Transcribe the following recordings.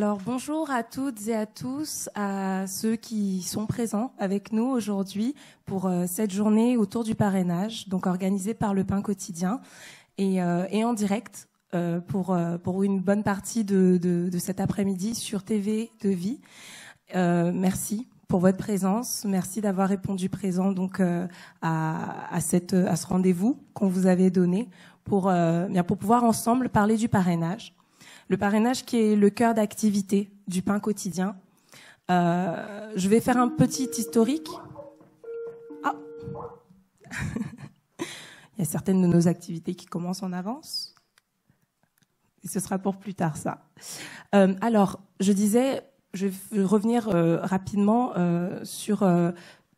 Alors bonjour à toutes et à tous, à ceux qui sont présents avec nous aujourd'hui pour cette journée autour du parrainage, donc organisée par Le Pain Quotidien et en direct pour une bonne partie de cet après-midi sur TV de Vie. Merci pour votre présence, merci d'avoir répondu présent donc à ce rendez-vous qu'on vous avait donné pour pouvoir ensemble parler du parrainage. Le parrainage qui est le cœur d'activité du Pain Quotidien. Je vais faire un petit historique. Ah. Il y a certaines de nos activités qui commencent en avance. Et ce sera pour plus tard, ça. Alors, je disais, je vais revenir rapidement sur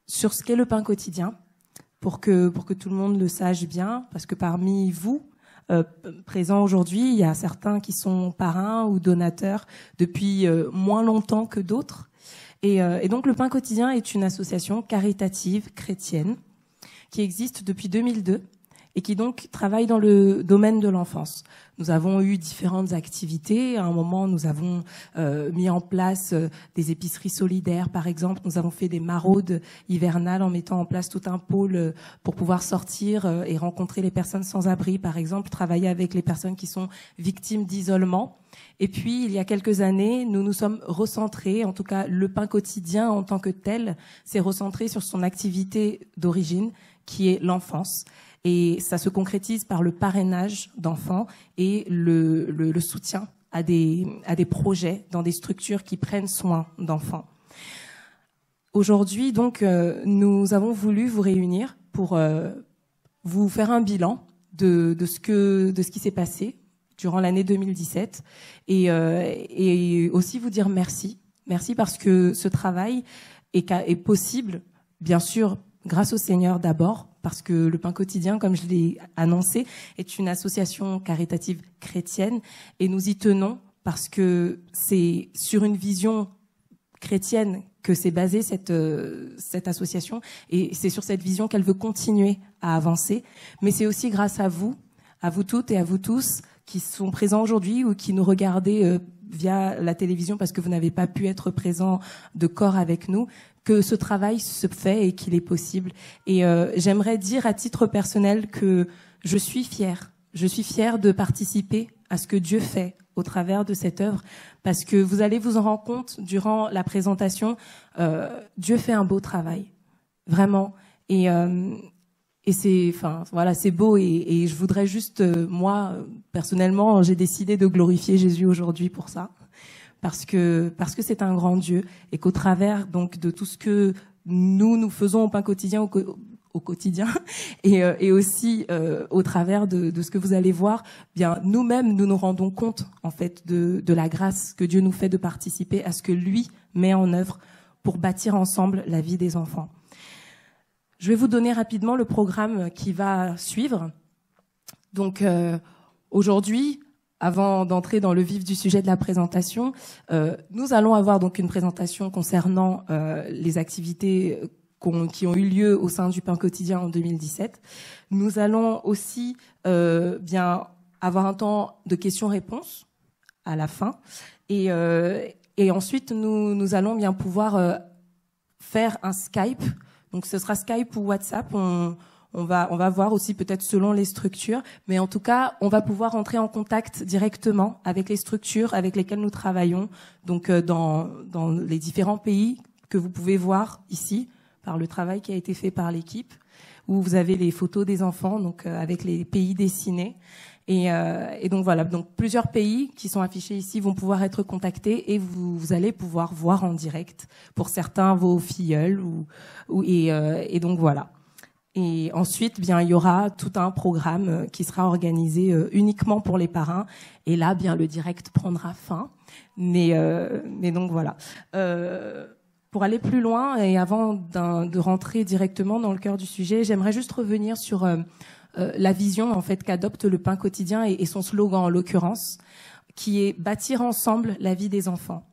ce qu'est le Pain Quotidien, pour que tout le monde le sache bien, parce que parmi vous, présents aujourd'hui, il y a certains qui sont parrains ou donateurs depuis moins longtemps que d'autres. Et donc le Pain Quotidien est une association caritative chrétienne qui existe depuis 2002 et qui donc travaille dans le domaine de l'enfance. Nous avons eu différentes activités. À un moment, nous avons mis en place des épiceries solidaires, par exemple. Nous avons fait des maraudes hivernales en mettant en place tout un pôle pour pouvoir sortir et rencontrer les personnes sans abri, par exemple, travailler avec les personnes qui sont victimes d'isolement. Et puis, il y a quelques années, nous nous sommes recentrés, en tout cas, le Pain Quotidien en tant que tel, s'est recentré sur son activité d'origine, qui est l'enfance. Et ça se concrétise par le parrainage d'enfants et le soutien à des projets dans des structures qui prennent soin d'enfants. Aujourd'hui, donc, nous avons voulu vous réunir pour vous faire un bilan de ce qui s'est passé durant l'année 2017 et aussi vous dire merci. Merci parce que ce travail est possible, bien sûr, grâce au Seigneur d'abord, parce que le Pain Quotidien, comme je l'ai annoncé, est une association caritative chrétienne et nous y tenons parce que c'est sur une vision chrétienne que s'est basée cette association et c'est sur cette vision qu'elle veut continuer à avancer. Mais c'est aussi grâce à vous toutes et à vous tous qui sont présents aujourd'hui ou qui nous regardez via la télévision parce que vous n'avez pas pu être présents de corps avec nous, que ce travail se fait et qu'il est possible. Et j'aimerais dire à titre personnel que je suis fière de participer à ce que Dieu fait au travers de cette œuvre, parce que vous allez vous en rendre compte durant la présentation, Dieu fait un beau travail, vraiment. Et c'est, enfin, voilà, c'est beau. Et je voudrais juste, moi, personnellement, j'ai décidé de glorifier Jésus aujourd'hui pour ça. Parce que c'est un grand Dieu et qu'au travers donc de tout ce que nous faisons au Pain Quotidien au quotidien et aussi au travers de ce que vous allez voir, bien nous-mêmes nous nous rendons compte en fait de la grâce que Dieu nous fait de participer à ce que lui met en œuvre pour bâtir ensemble la vie des enfants. Je vais vous donner rapidement le programme qui va suivre. Donc aujourd'hui, avant d'entrer dans le vif du sujet de la présentation, nous allons avoir donc une présentation concernant les activités qui ont eu lieu au sein du Pain Quotidien en 2017. Nous allons aussi bien avoir un temps de questions-réponses à la fin, et ensuite nous allons bien pouvoir faire un Skype. Donc ce sera Skype ou WhatsApp. On va voir aussi peut-être selon les structures, mais en tout cas, on va pouvoir entrer en contact directement avec les structures avec lesquelles nous travaillons, donc dans les différents pays que vous pouvez voir ici par le travail qui a été fait par l'équipe, où vous avez les photos des enfants, donc avec les pays dessinés. Et donc voilà, donc plusieurs pays qui sont affichés ici vont pouvoir être contactés et vous allez pouvoir voir en direct pour certains vos filleuls et donc voilà. Et ensuite, bien, il y aura tout un programme qui sera organisé uniquement pour les parrains. Et là, bien, le direct prendra fin. Mais donc voilà. Pour aller plus loin et avant de rentrer directement dans le cœur du sujet, j'aimerais juste revenir sur la vision en fait qu'adopte le Pain Quotidien et son slogan en l'occurrence, qui est bâtir ensemble la vie des enfants.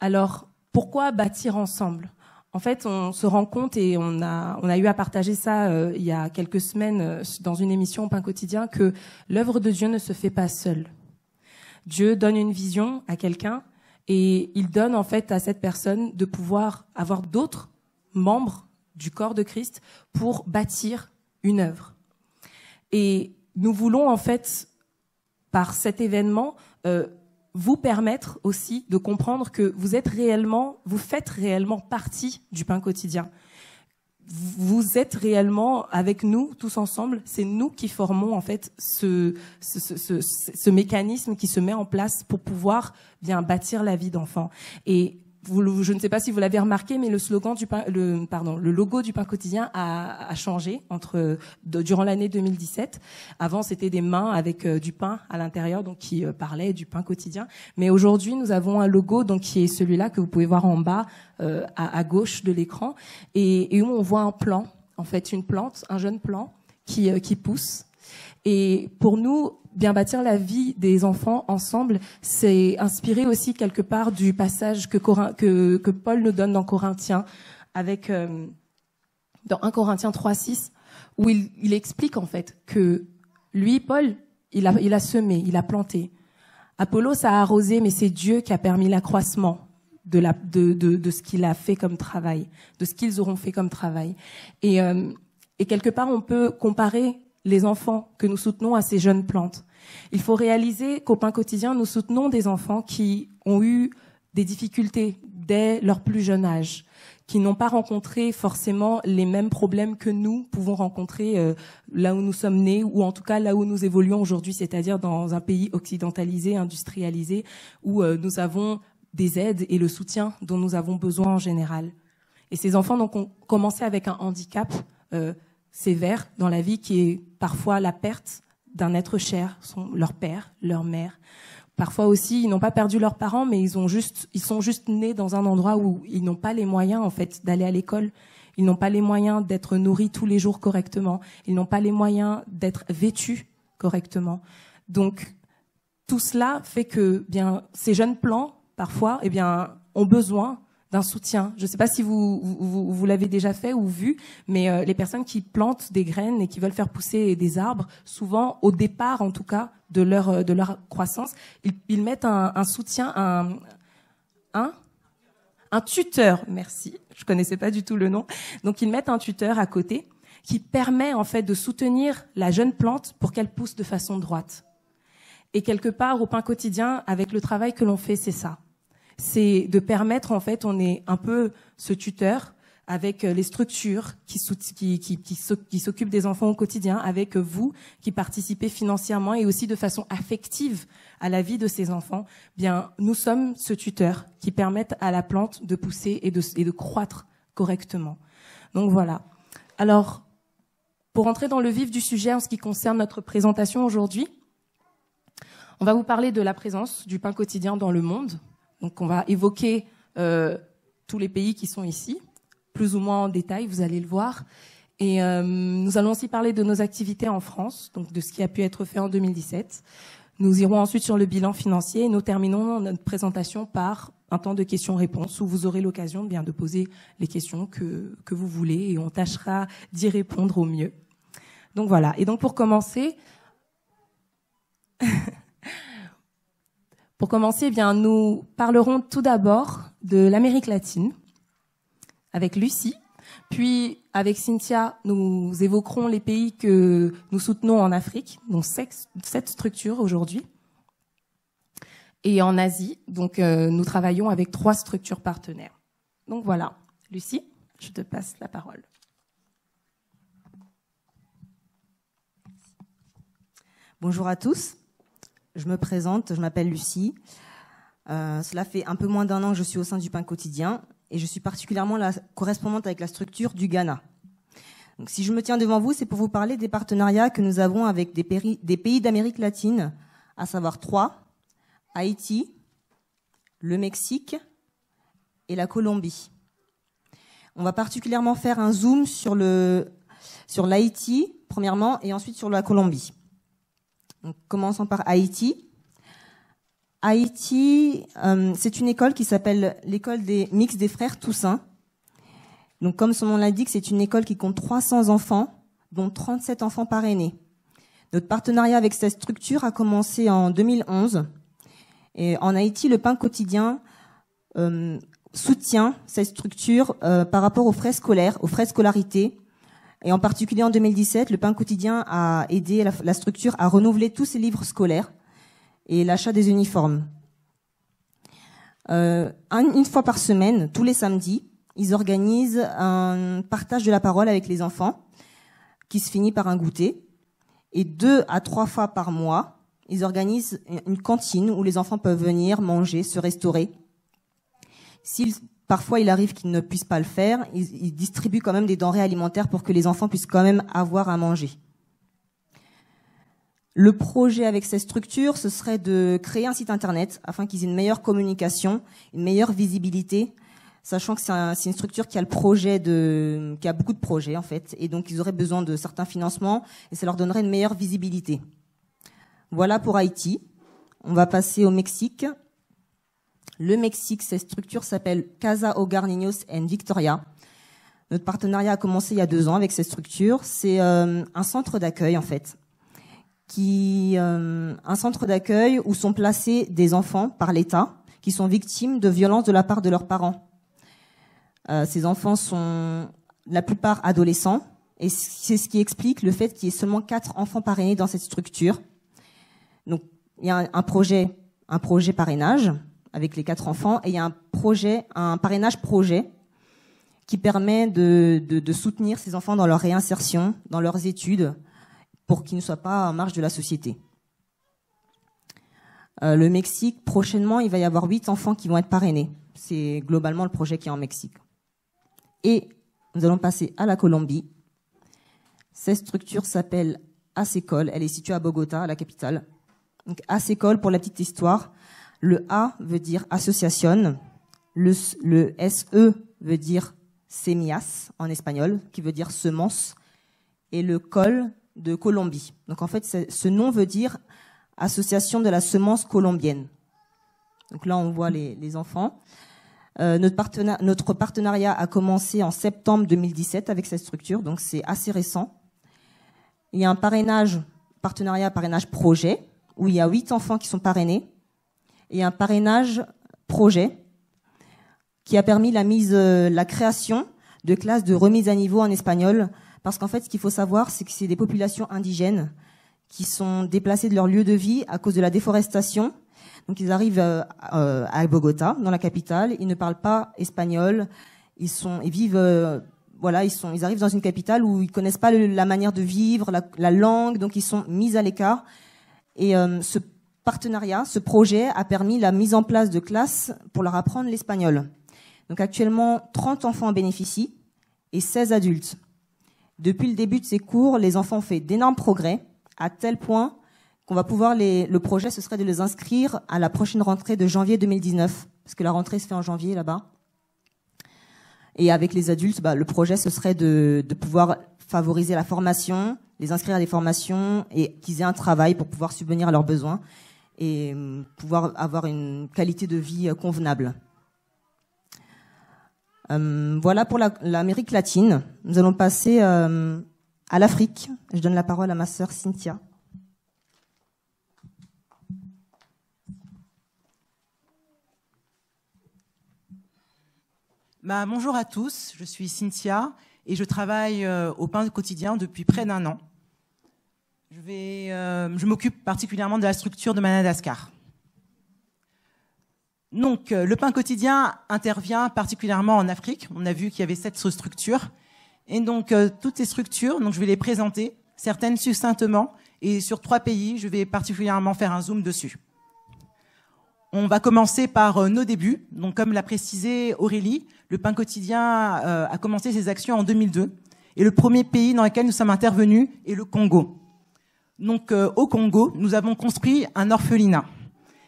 Alors, pourquoi bâtir ensemble ? En fait, on se rend compte et on a eu à partager ça il y a quelques semaines dans une émission au Pain Quotidien que l'œuvre de Dieu ne se fait pas seule. Dieu donne une vision à quelqu'un Et il donne en fait à cette personne de pouvoir avoir d'autres membres du corps de Christ pour bâtir une œuvre. Et nous voulons en fait, par cet événement, vous permettre aussi de comprendre que vous faites réellement partie du pain quotidien. Vous êtes réellement avec nous tous ensemble. C'est nous qui formons en fait ce mécanisme qui se met en place pour pouvoir bien bâtir la vie d'enfant. Et je ne sais pas si vous l'avez remarqué, mais le logo du pain quotidien a changé durant l'année 2017. Avant, c'était des mains avec du pain à l'intérieur, donc qui parlait du pain quotidien. Mais aujourd'hui, nous avons un logo donc qui est celui-là que vous pouvez voir en bas à gauche de l'écran, et où on voit un plant, en fait, une plante, un jeune plant qui pousse. Et pour nous, bien bâtir la vie des enfants ensemble, c'est inspiré aussi quelque part du passage que Paul nous donne dans Corinthiens, dans 1 Corinthiens 3:6, où il explique en fait que lui, Paul, il a semé, il a planté. Apollos a arrosé, mais c'est Dieu qui a permis l'accroissement de ce qu'il a fait comme travail, de ce qu'ils auront fait comme travail. Et quelque part, on peut comparer les enfants que nous soutenons à ces jeunes plantes. Il faut réaliser qu'au pain quotidien, nous soutenons des enfants qui ont eu des difficultés dès leur plus jeune âge, qui n'ont pas rencontré forcément les mêmes problèmes que nous pouvons rencontrer là où nous sommes nés, ou en tout cas là où nous évoluons aujourd'hui, c'est-à-dire dans un pays occidentalisé, industrialisé, où nous avons des aides et le soutien dont nous avons besoin en général. Et ces enfants donc, ont commencé avec un handicap sévère dans la vie, qui est parfois la perte d'un être cher, leur père, leur mère. Parfois aussi, ils n'ont pas perdu leurs parents, mais ils sont juste nés dans un endroit où ils n'ont pas les moyens en fait d'aller à l'école. Ils n'ont pas les moyens d'être nourris tous les jours correctement. Ils n'ont pas les moyens d'être vêtus correctement. Donc tout cela fait que bien ces jeunes plants parfois ont besoin d'un soutien. Je ne sais pas si vous l'avez déjà fait ou vu, mais les personnes qui plantent des graines et qui veulent faire pousser des arbres, souvent au départ en tout cas de leur croissance, ils mettent un soutien, un tuteur. Merci, je connaissais pas du tout le nom. Donc ils mettent un tuteur à côté qui permet en fait de soutenir la jeune plante pour qu'elle pousse de façon droite. Et quelque part au pain quotidien, avec le travail que l'on fait, c'est ça. C'est de permettre, en fait, on est un peu ce tuteur avec les structures qui s'occupent des enfants au quotidien, avec vous qui participez financièrement et aussi de façon affective à la vie de ces enfants. Bien, nous sommes ce tuteur qui permettent à la plante de pousser et de croître correctement. Donc voilà. Alors, pour entrer dans le vif du sujet en ce qui concerne notre présentation aujourd'hui, on va vous parler de la présence du pain quotidien dans le monde. Donc on va évoquer tous les pays qui sont ici, plus ou moins en détail, vous allez le voir. Et nous allons aussi parler de nos activités en France, donc de ce qui a pu être fait en 2017. Nous irons ensuite sur le bilan financier et nous terminons notre présentation par un temps de questions-réponses où vous aurez l'occasion bien de poser les questions que vous voulez et on tâchera d'y répondre au mieux. Donc voilà. Et donc pour commencer... eh bien, nous parlerons tout d'abord de l'Amérique latine avec Lucie. Puis, avec Cynthia, nous évoquerons les pays que nous soutenons en Afrique, donc 7 structures aujourd'hui. Et en Asie, donc nous travaillons avec 3 structures partenaires. Donc voilà, Lucie, je te passe la parole. Bonjour à tous. Je me présente, je m'appelle Lucie. Cela fait un peu moins d'1 an que je suis au sein du pain quotidien et je suis particulièrement la correspondante avec la structure du Ghana. Donc, si je me tiens devant vous, c'est pour vous parler des partenariats que nous avons avec des pays d'Amérique latine, à savoir 3, Haïti, le Mexique et la Colombie. On va particulièrement faire un zoom sur l'Haïti, premièrement, et ensuite sur la Colombie. Donc, commençons par Haïti. Haïti, c'est une école qui s'appelle l'école des mix des frères Toussaint. Donc, comme son nom l'indique, c'est une école qui compte 300 enfants, dont 37 enfants parrainés. Notre partenariat avec cette structure a commencé en 2011. Et en Haïti, le pain quotidien soutient cette structure par rapport aux frais scolaires, aux frais de scolarité. Et en particulier en 2017, le Pain Quotidien a aidé la structure à renouveler tous ses livres scolaires et l'achat des uniformes. Une fois par semaine, tous les samedis, ils organisent un partage de la parole avec les enfants qui se finit par un goûter. Et 2 à 3 fois par mois, ils organisent une cantine où les enfants peuvent venir manger, se restaurer. Parfois, il arrive qu'ils ne puissent pas le faire, ils distribuent quand même des denrées alimentaires pour que les enfants puissent quand même avoir à manger. Le projet avec cette structure, ce serait de créer un site internet afin qu'ils aient une meilleure communication, une meilleure visibilité, sachant que c'est une structure qui a beaucoup de projets en fait, et donc ils auraient besoin de certains financements et ça leur donnerait une meilleure visibilité. Voilà pour Haïti. On va passer au Mexique. Le Mexique, cette structure s'appelle Casa Hogar Niños en Victoria. Notre partenariat a commencé il y a 2 ans avec cette structure. C'est un centre d'accueil en fait, un centre d'accueil où sont placés des enfants par l'État qui sont victimes de violences de la part de leurs parents. Ces enfants sont la plupart adolescents et c'est ce qui explique le fait qu'il y ait seulement 4 enfants parrainés dans cette structure. Donc il y a un projet parrainage avec les 4 enfants, et il y a un parrainage projet qui permet de soutenir ces enfants dans leur réinsertion, dans leurs études, pour qu'ils ne soient pas en marge de la société. Le Mexique, prochainement, il va y avoir 8 enfants qui vont être parrainés. C'est globalement le projet qui est en Mexique. Et nous allons passer à la Colombie. Cette structure s'appelle ASECOL, elle est située à Bogota, la capitale. Donc ASECOL, pour la petite histoire, le A veut dire association, le SE veut dire semillas en espagnol, qui veut dire semence, et le col de Colombie. Donc en fait, ce nom veut dire association de la semence colombienne. Donc là, on voit les enfants. Notre partenariat a commencé en septembre 2017 avec cette structure, donc c'est assez récent. Il y a un partenariat projet, où il y a 8 enfants qui sont parrainés, et un parrainage projet qui a permis la création de classes de remise à niveau en espagnol, parce qu'en fait, ce qu'il faut savoir, c'est que c'est des populations indigènes qui sont déplacées de leur lieu de vie à cause de la déforestation. Donc ils arrivent à Bogota, dans la capitale, ils ne parlent pas espagnol, ils arrivent dans une capitale où ils connaissent pas la manière de vivre, la langue, donc ils sont mis à l'écart. Et ce projet a permis la mise en place de classes pour leur apprendre l'espagnol. Donc actuellement, 30 enfants en bénéficient et 16 adultes. Depuis le début de ces cours, les enfants ont fait d'énormes progrès, à tel point qu'on va pouvoir le projet, ce serait de les inscrire à la prochaine rentrée de janvier 2019, parce que la rentrée se fait en janvier là-bas. Et avec les adultes, le projet, ce serait de pouvoir favoriser la formation, les inscrire à des formations et qu'ils aient un travail pour pouvoir subvenir à leurs besoins et pouvoir avoir une qualité de vie convenable. Voilà pour l'Amérique latine. Nous allons passer à l'Afrique. Je donne la parole à ma sœur Cynthia. Bonjour à tous, je suis Cynthia et je travaille au Pain Quotidien depuis près d'1 an. Je m'occupe particulièrement de la structure de Madagascar. Donc, le Pain Quotidien intervient particulièrement en Afrique. On a vu qu'il y avait 7 structures. Et donc, toutes ces structures, donc je vais les présenter, certaines succinctement. Et sur 3 pays, je vais particulièrement faire un zoom dessus. On va commencer par nos débuts. Donc, comme l'a précisé Aurélie, le Pain Quotidien a commencé ses actions en 2002. Et le premier pays dans lequel nous sommes intervenus est le Congo. Donc, au Congo, nous avons construit un orphelinat.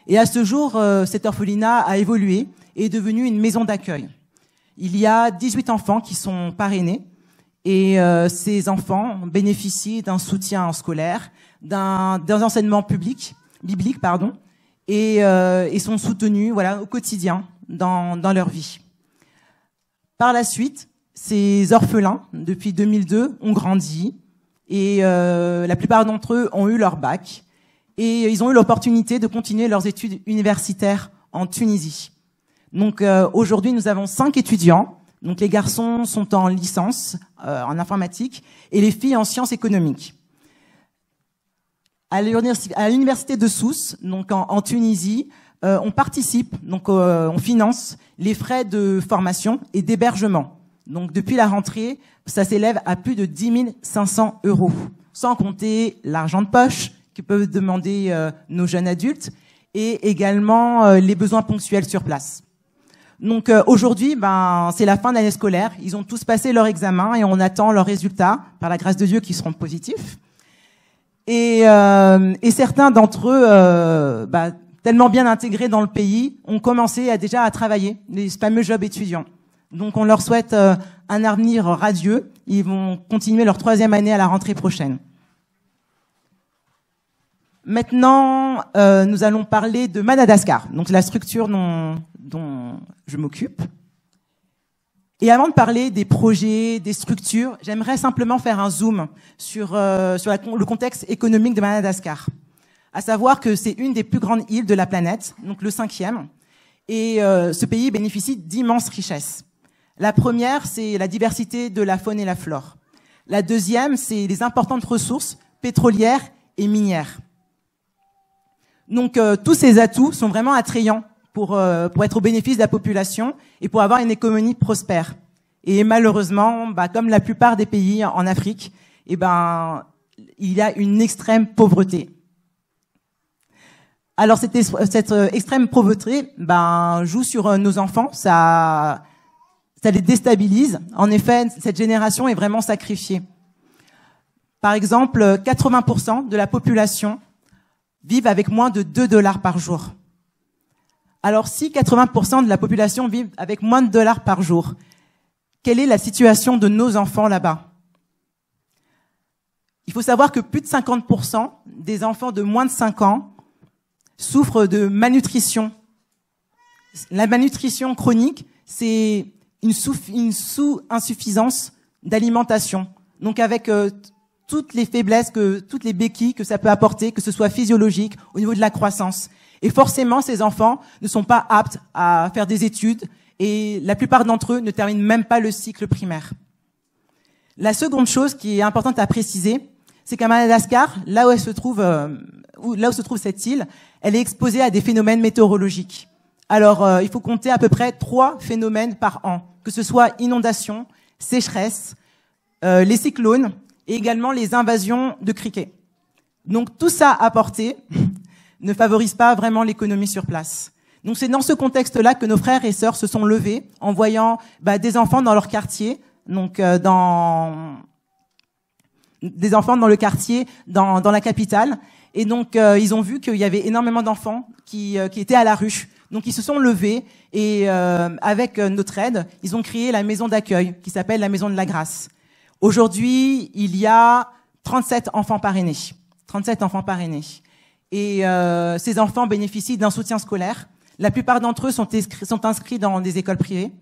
Et à ce jour, cet orphelinat a évolué et est devenu une maison d'accueil. Il y a 18 enfants qui sont parrainés. Et ces enfants bénéficient d'un soutien scolaire, d'un enseignement biblique, et sont soutenus au quotidien dans leur vie. Par la suite, ces orphelins, depuis 2002, ont grandi et la plupart d'entre eux ont eu leur bac et ils ont eu l'opportunité de continuer leurs études universitaires en Tunisie. Donc aujourd'hui, nous avons 5 étudiants. Donc les garçons sont en licence en informatique et les filles en sciences économiques. À l'université de Sousse, donc en Tunisie, on participe, donc on finance les frais de formation et d'hébergement. Donc depuis la rentrée, ça s'élève à plus de 10 500 €, sans compter l'argent de poche que peuvent demander nos jeunes adultes et également les besoins ponctuels sur place. Donc aujourd'hui, c'est la fin de l'année scolaire. Ils ont tous passé leur examen et on attend leurs résultats, par la grâce de Dieu, qui seront positifs. Et certains d'entre eux, tellement bien intégrés dans le pays, ont commencé déjà à travailler, les fameux jobs étudiants. Donc on leur souhaite un avenir radieux. Ils vont continuer leur 3e année à la rentrée prochaine. Maintenant, nous allons parler de Madagascar, donc la structure dont je m'occupe. Et avant de parler des projets, des structures, j'aimerais simplement faire un zoom sur le contexte économique de Madagascar. À savoir que c'est une des plus grandes îles de la planète, donc le 5e, et ce pays bénéficie d'immenses richesses. La première, c'est la diversité de la faune et la flore. La deuxième, c'est les importantes ressources pétrolières et minières. Donc tous ces atouts sont vraiment attrayants pour être au bénéfice de la population et pour avoir une économie prospère. Et malheureusement, comme la plupart des pays en Afrique, il y a une extrême pauvreté. Alors cette extrême pauvreté joue sur nos enfants, ça les déstabilise. En effet, cette génération est vraiment sacrifiée. Par exemple, 80% de la population vivent avec moins de 2 $ par jour. Alors si 80% de la population vivent avec moins de $, par jour, quelle est la situation de nos enfants là-bas? Il faut savoir que plus de 50% des enfants de moins de 5 ans souffrent de malnutrition. La malnutrition chronique, c'est une sous-insuffisance d'alimentation. Donc avec toutes les faiblesses, toutes les béquilles que ça peut apporter, que ce soit physiologique, au niveau de la croissance. Et forcément, ces enfants ne sont pas aptes à faire des études et la plupart d'entre eux ne terminent même pas le cycle primaire. La seconde chose qui est importante à préciser, c'est qu'à Madagascar, là où se trouve cette île, elle est exposée à des phénomènes météorologiques. Alors, il faut compter à peu près 3 phénomènes par an, que ce soit inondations, sécheresse, les cyclones et également les invasions de criquets. Donc tout ça apporté ne favorise pas vraiment l'économie sur place. Donc c'est dans ce contexte-là que nos frères et sœurs se sont levés en voyant des enfants dans leur quartier, donc des enfants dans le quartier, dans la capitale. Et donc ils ont vu qu'il y avait énormément d'enfants qui étaient à la rue. Donc ils se sont levés et avec notre aide, ils ont créé la maison d'accueil qui s'appelle la Maison de la Grâce. Aujourd'hui, il y a 37 enfants parrainés. 37 enfants parrainés. Et ces enfants bénéficient d'un soutien scolaire. La plupart d'entre eux sont inscrits dans des écoles privées.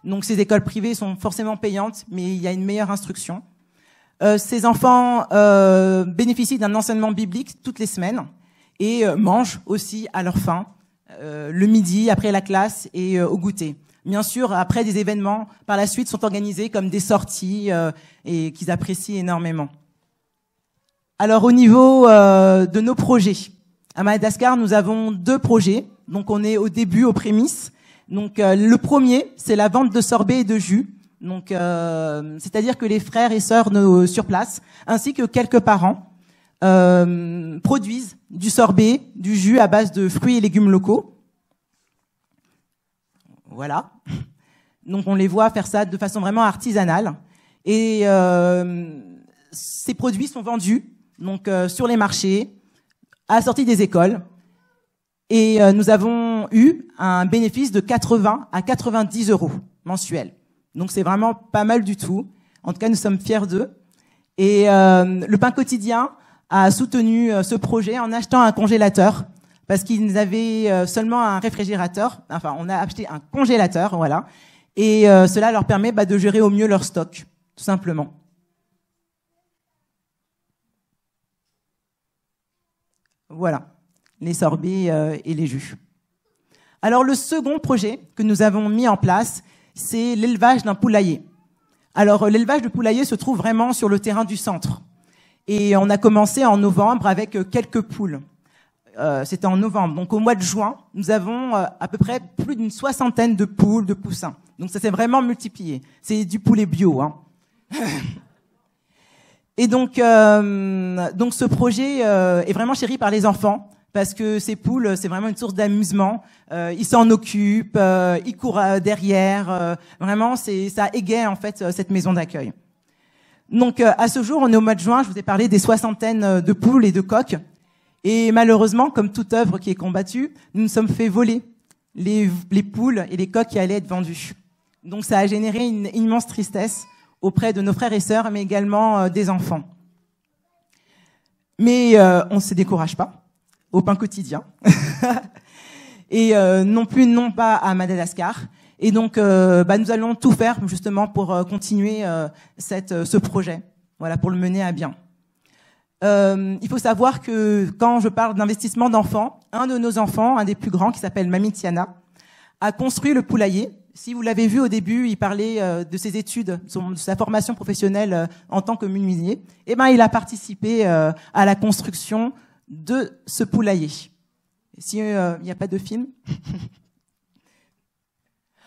Donc ces écoles privées sont forcément payantes, mais il y a une meilleure instruction. Ces enfants bénéficient d'un enseignement biblique toutes les semaines et mangent aussi à leur faim, le midi, après la classe et au goûter. Bien sûr, après des événements, par la suite, sont organisés comme des sorties et qu'ils apprécient énormément. Alors au niveau de nos projets, à Madagascar, nous avons 2 projets. Donc on est au début, aux prémices. Donc le premier, c'est la vente de sorbets et de jus. Donc c'est-à-dire que les frères et sœurs sur place, ainsi que quelques parents, produisent du sorbet, du jus à base de fruits et légumes locaux. Voilà. Donc on les voit faire ça de façon vraiment artisanale. Et ces produits sont vendus donc sur les marchés, à la sortie des écoles. Et nous avons eu un bénéfice de 80 à 90 € mensuels. Donc c'est vraiment pas mal du tout. En tout cas, nous sommes fiers d'eux. Et le Pain Quotidien a soutenu ce projet en achetant un congélateur parce qu'ils avaient seulement un réfrigérateur. Enfin, on a acheté un congélateur, voilà. Et cela leur permet de gérer au mieux leur stock, tout simplement. Voilà, les sorbets et les jus. Alors le second projet que nous avons mis en place, c'est l'élevage d'un poulailler. Alors l'élevage de poulailler se trouve vraiment sur le terrain du centre. Et on a commencé en novembre avec quelques poules. C'était en novembre. Donc au mois de juin, nous avons à peu près plus d'une 60aine de poules, de poussins. Donc ça s'est vraiment multiplié. C'est du poulet bio, hein. Et donc ce projet est vraiment chéri par les enfants parce que ces poules, c'est vraiment une source d'amusement. Ils s'en occupent, ils courent derrière. Vraiment, ça égaye en fait cette maison d'accueil. Donc à ce jour, on est au mois de juin. Je vous ai parlé des 60aines de poules et de coqs. Et malheureusement, comme toute œuvre qui est combattue, nous nous sommes fait voler les poules et les coqs qui allaient être vendus. Donc ça a généré une immense tristesse auprès de nos frères et sœurs, mais également des enfants. Mais on ne se décourage pas, au pain quotidien, et non pas à Madagascar. Et donc, nous allons tout faire justement pour continuer ce projet, voilà, pour le mener à bien. Il faut savoir que quand je parle d'investissement d'enfants, un de nos enfants, un des plus grands, qui s'appelle Mamie Tiana, a construit le poulailler. Si vous l'avez vu au début, il parlait de ses études, de sa formation professionnelle en tant que menuisier. Eh ben, il a participé à la construction de ce poulailler. S'il n'y a pas de film,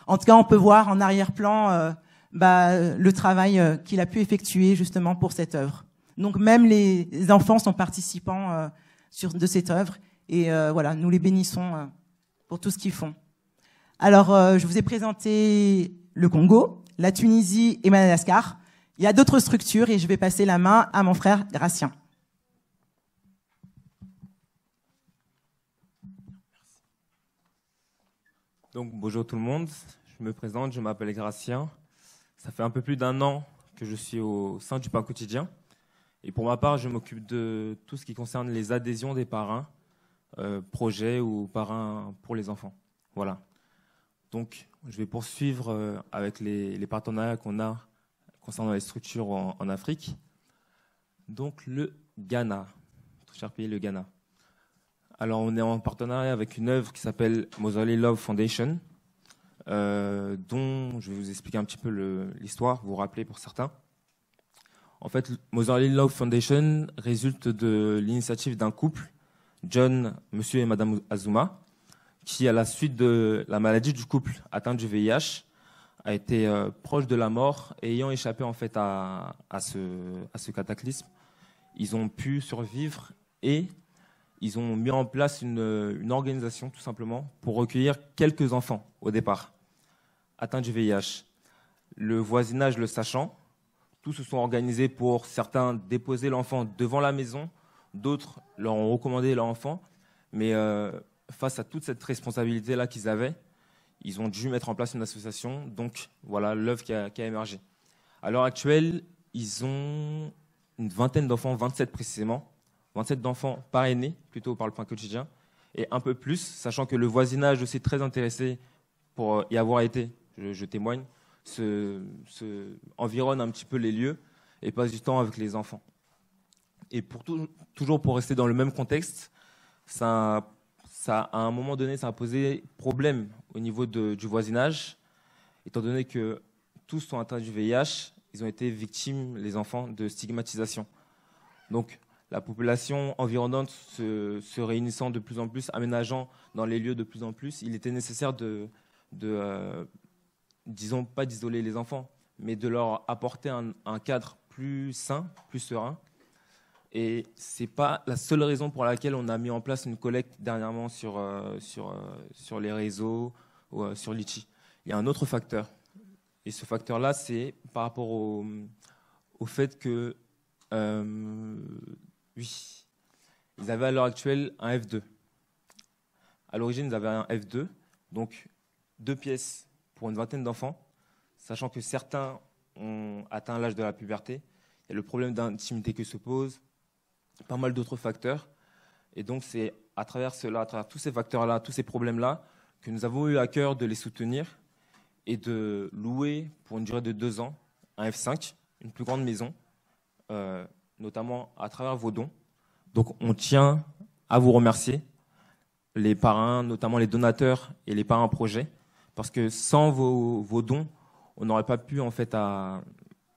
en tout cas, on peut voir en arrière-plan le travail qu'il a pu effectuer justement pour cette œuvre. Donc même les enfants sont participants de cette œuvre et voilà, nous les bénissons pour tout ce qu'ils font. Alors, je vous ai présenté le Congo, la Tunisie et Madagascar. Il y a d'autres structures et je vais passer la main à mon frère Gratien. Donc, bonjour tout le monde. Je me présente, je m'appelle Gratien. Ça fait un peu plus d'1 an que je suis au sein du pain quotidien. Et pour ma part, je m'occupe de tout ce qui concerne les adhésions des parrains, projets ou parrains pour les enfants. Voilà. Donc, je vais poursuivre avec les partenariats qu'on a concernant les structures en Afrique. Donc, le Ghana, très cher pays, le Ghana. Alors, on est en partenariat avec une œuvre qui s'appelle Motherly Love Foundation, dont je vais vous expliquer un petit peu l'histoire, vous vous rappelez pour certains. En fait, Motherly Love Foundation résulte de l'initiative d'un couple, monsieur et madame Azuma, qui, à la suite de la maladie du couple atteint du VIH, a été proche de la mort et ayant échappé en fait à ce cataclysme, ils ont pu survivre et ils ont mis en place une organisation tout simplement pour recueillir quelques enfants au départ atteints du VIH. Le voisinage le sachant, tous se sont organisés pour certains déposer l'enfant devant la maison, d'autres leur ont recommandé l'enfant, mais face à toute cette responsabilité-là qu'ils avaient, ils ont dû mettre en place une association. Donc voilà l'œuvre qui a émergé. À l'heure actuelle, ils ont une vingtaine d'enfants, 27 précisément, 27 d'enfants parrainés plutôt par le pain quotidien, et un peu plus, sachant que le voisinage aussi très intéressé pour y avoir été, je témoigne, environne un petit peu les lieux et passe du temps avec les enfants. Et toujours pour rester dans le même contexte, à un moment donné, ça a posé problème au niveau du voisinage, étant donné que tous sont atteints du VIH, ils ont été victimes, les enfants, de stigmatisation. Donc, la population environnante se réunissant de plus en plus, aménageant dans les lieux de plus en plus, il était nécessaire disons, pas d'isoler les enfants, mais de leur apporter un cadre plus sain, plus serein. Et ce n'est pas la seule raison pour laquelle on a mis en place une collecte dernièrement sur les réseaux ou sur Litchi. Il y a un autre facteur. Et ce facteur-là, c'est par rapport au fait que, oui, ils avaient à l'heure actuelle un F2. À l'origine, ils avaient un F2, donc 2 pièces pour une vingtaine d'enfants, sachant que certains ont atteint l'âge de la puberté. Il y a le problème d'intimité qui se pose, pas mal d'autres facteurs. Et donc, c'est à travers cela, à travers tous ces facteurs-là, tous ces problèmes-là, que nous avons eu à cœur de les soutenir et de louer pour une durée de 2 ans un F5, une plus grande maison, notamment à travers vos dons. Donc, on tient à vous remercier. les parrains, notamment les donateurs et les parrains projets, parce que sans vos dons, on n'aurait pas pu en fait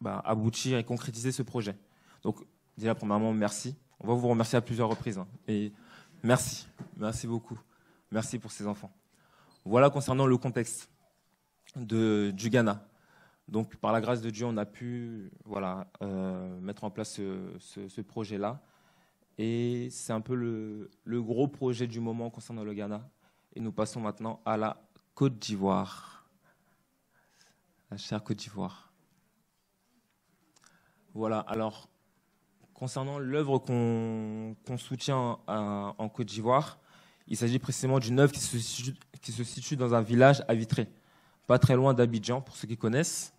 aboutir et concrétiser ce projet. Donc déjà premièrement merci. On va vous remercier à plusieurs reprises. Hein. Et merci beaucoup. Merci pour ces enfants. Voilà concernant le contexte du Ghana. Donc par la grâce de Dieu, on a pu mettre en place ce projet-là. Et c'est un peu le gros projet du moment concernant le Ghana. Et nous passons maintenant à la Côte d'Ivoire. La chère Côte d'Ivoire. Voilà, alors, concernant l'œuvre qu'on soutient en Côte d'Ivoire, il s'agit précisément d'une œuvre qui se situe dans un village à Vitré, pas très loin d'Abidjan, pour ceux qui connaissent.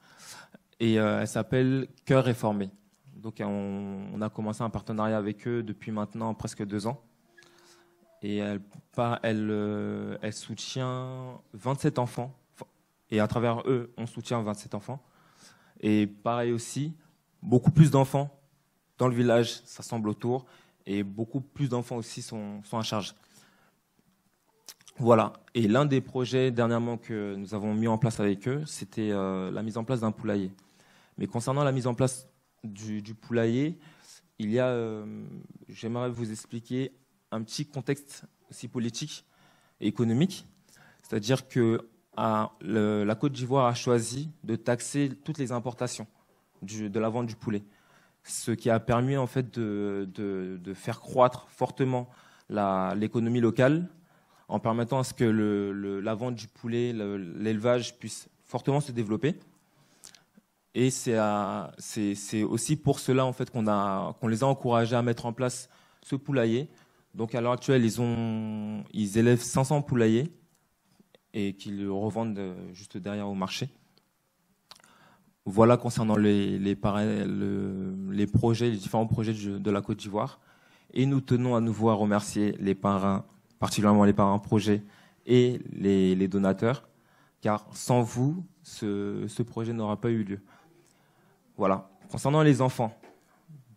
Et elle s'appelle Cœur réformé. Donc on a commencé un partenariat avec eux depuis maintenant presque 2 ans. Et elle soutient 27 enfants. Et à travers eux, on soutient 27 enfants. Et pareil aussi, beaucoup plus d'enfants dans le village s'assemblent autour. Et beaucoup plus d'enfants aussi sont à charge. Voilà. Et l'un des projets dernièrement que nous avons mis en place avec eux, c'était la mise en place d'un poulailler. Mais concernant la mise en place du poulailler, j'aimerais vous expliquer un petit contexte aussi politique et économique. C'est-à-dire que la Côte d'Ivoire a choisi de taxer toutes les importations de la vente du poulet, ce qui a permis en fait de faire croître fortement l'économie locale, en permettant à ce que la vente du poulet, l'élevage puisse fortement se développer. Et c'est aussi pour cela en fait qu'on les a encouragés à mettre en place ce poulailler. Donc à l'heure actuelle, ils élèvent 500 poulaillers et qu'ils le revendent juste derrière au marché. Voilà concernant les différents projets de la Côte d'Ivoire. Et nous tenons à nouveau à remercier les parrains, particulièrement les parrains projets et les donateurs, car sans vous, ce projet n'aura pas eu lieu. Voilà. Concernant les enfants,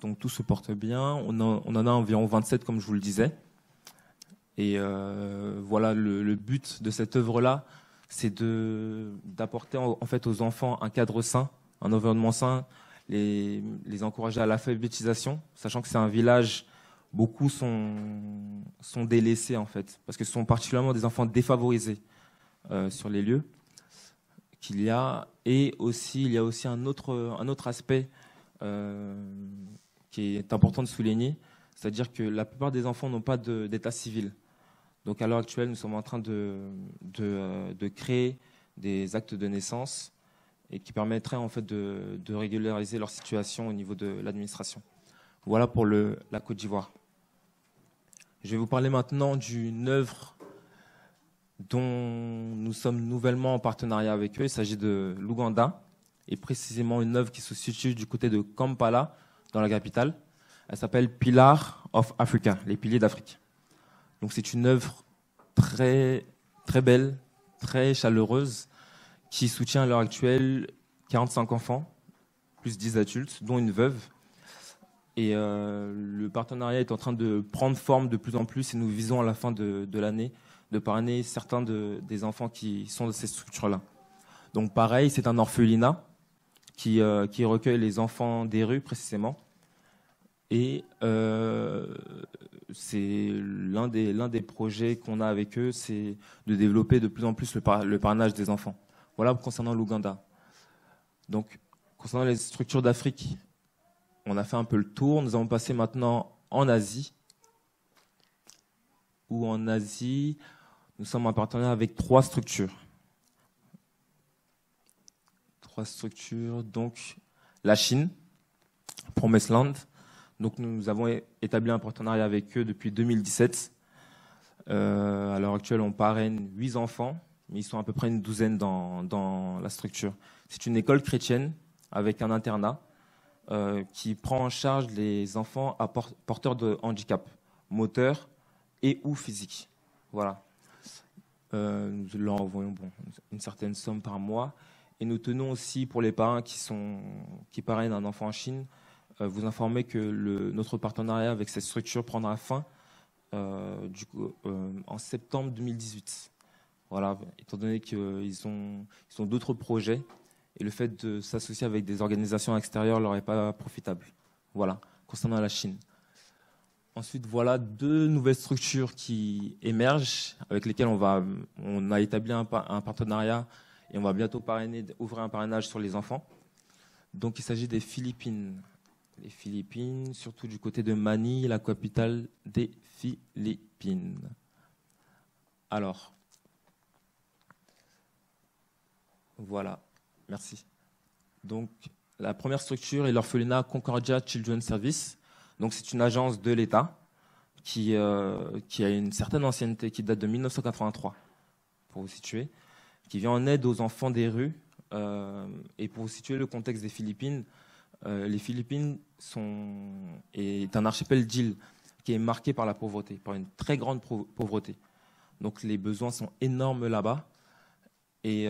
donc tout se porte bien. On en a environ 27, comme je vous le disais. Et voilà, le but de cette œuvre-là, c'est d'apporter en fait aux enfants un cadre sain, un environnement sain, les encourager à l'alphabétisation, sachant que c'est un village, beaucoup sont délaissés en fait, parce que ce sont particulièrement des enfants défavorisés sur les lieux qu'il y a. Et aussi, il y a aussi un autre aspect qui est important de souligner, c'est-à-dire que la plupart des enfants n'ont pas d'état civil. Donc à l'heure actuelle, nous sommes en train de créer des actes de naissance et qui permettraient en fait de régulariser leur situation au niveau de l'administration. Voilà pour la Côte d'Ivoire. Je vais vous parler maintenant d'une œuvre dont nous sommes nouvellement en partenariat avec eux. Il s'agit de l'Ouganda, et précisément une œuvre qui se situe du côté de Kampala, dans la capitale. Elle s'appelle Pillar of Africa, les piliers d'Afrique. Donc c'est une œuvre très, très belle, très chaleureuse, qui soutient à l'heure actuelle 45 enfants, plus 10 adultes, dont une veuve. Et le partenariat est en train de prendre forme de plus en plus, et nous visons à la fin de l'année de parrainer certains des enfants qui sont de ces structures-là. Donc pareil, c'est un orphelinat qui recueille les enfants des rues précisément. Et c'est l'un des projets qu'on a avec eux, c'est de développer de plus en plus le parrainage des enfants. Voilà concernant l'Ouganda. Donc concernant les structures d'Afrique, on a fait un peu le tour. Nous allons passer maintenant en Asie. Où en Asie, nous sommes en partenariat avec 3 structures. 3 structures, donc la Chine, Promised Land. Donc nous avons établi un partenariat avec eux depuis 2017. À l'heure actuelle, on parraine 8 enfants, mais ils sont à peu près une douzaine dans la structure. C'est une école chrétienne avec un internat qui prend en charge les enfants porteurs de handicap moteur et ou physique. Voilà. Nous leur envoyons une certaine somme par mois. Et nous tenons aussi, pour les parrains qui parrainent un enfant en Chine, vous informer que notre partenariat avec cette structure prendra fin en septembre 2018. Voilà, étant donné qu'ils ont d'autres projets et le fait de s'associer avec des organisations extérieures leur est pas profitable. Voilà, concernant la Chine. Ensuite, voilà 2 nouvelles structures qui émergent, avec lesquelles on a établi un partenariat et on va bientôt ouvrir un parrainage sur les enfants. Donc, il s'agit des Philippines. Les Philippines, surtout du côté de Manille, la capitale des Philippines. Alors, voilà, merci. Donc, la première structure est l'orphelinat Concordia Children's Service. Donc, c'est une agence de l'État qui a une certaine ancienneté, qui date de 1983, pour vous situer, qui vient en aide aux enfants des rues. Et pour vous situer le contexte des Philippines, les Philippines est un archipel d'îles qui est marqué par la pauvreté, par une très grande pauvreté. Donc les besoins sont énormes là-bas. Et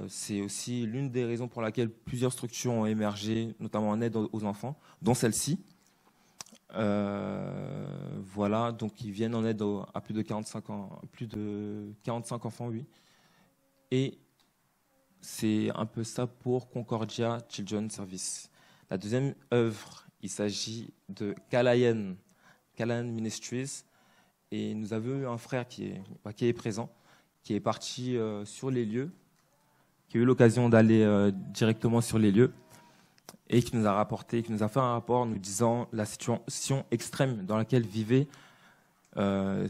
c'est aussi l'une des raisons pour laquelle plusieurs structures ont émergé, notamment en aide aux enfants, dont celle-ci. Voilà, donc ils viennent en aide à plus de 45 enfants, oui. Et c'est un peu ça pour Concordia Children's Service. La deuxième œuvre, il s'agit de Kalayan Ministries. Et nous avons eu un frère qui est présent, qui est parti sur les lieux, qui a eu l'occasion d'aller directement sur les lieux et qui nous a fait un rapport nous disant la situation extrême dans laquelle vivaient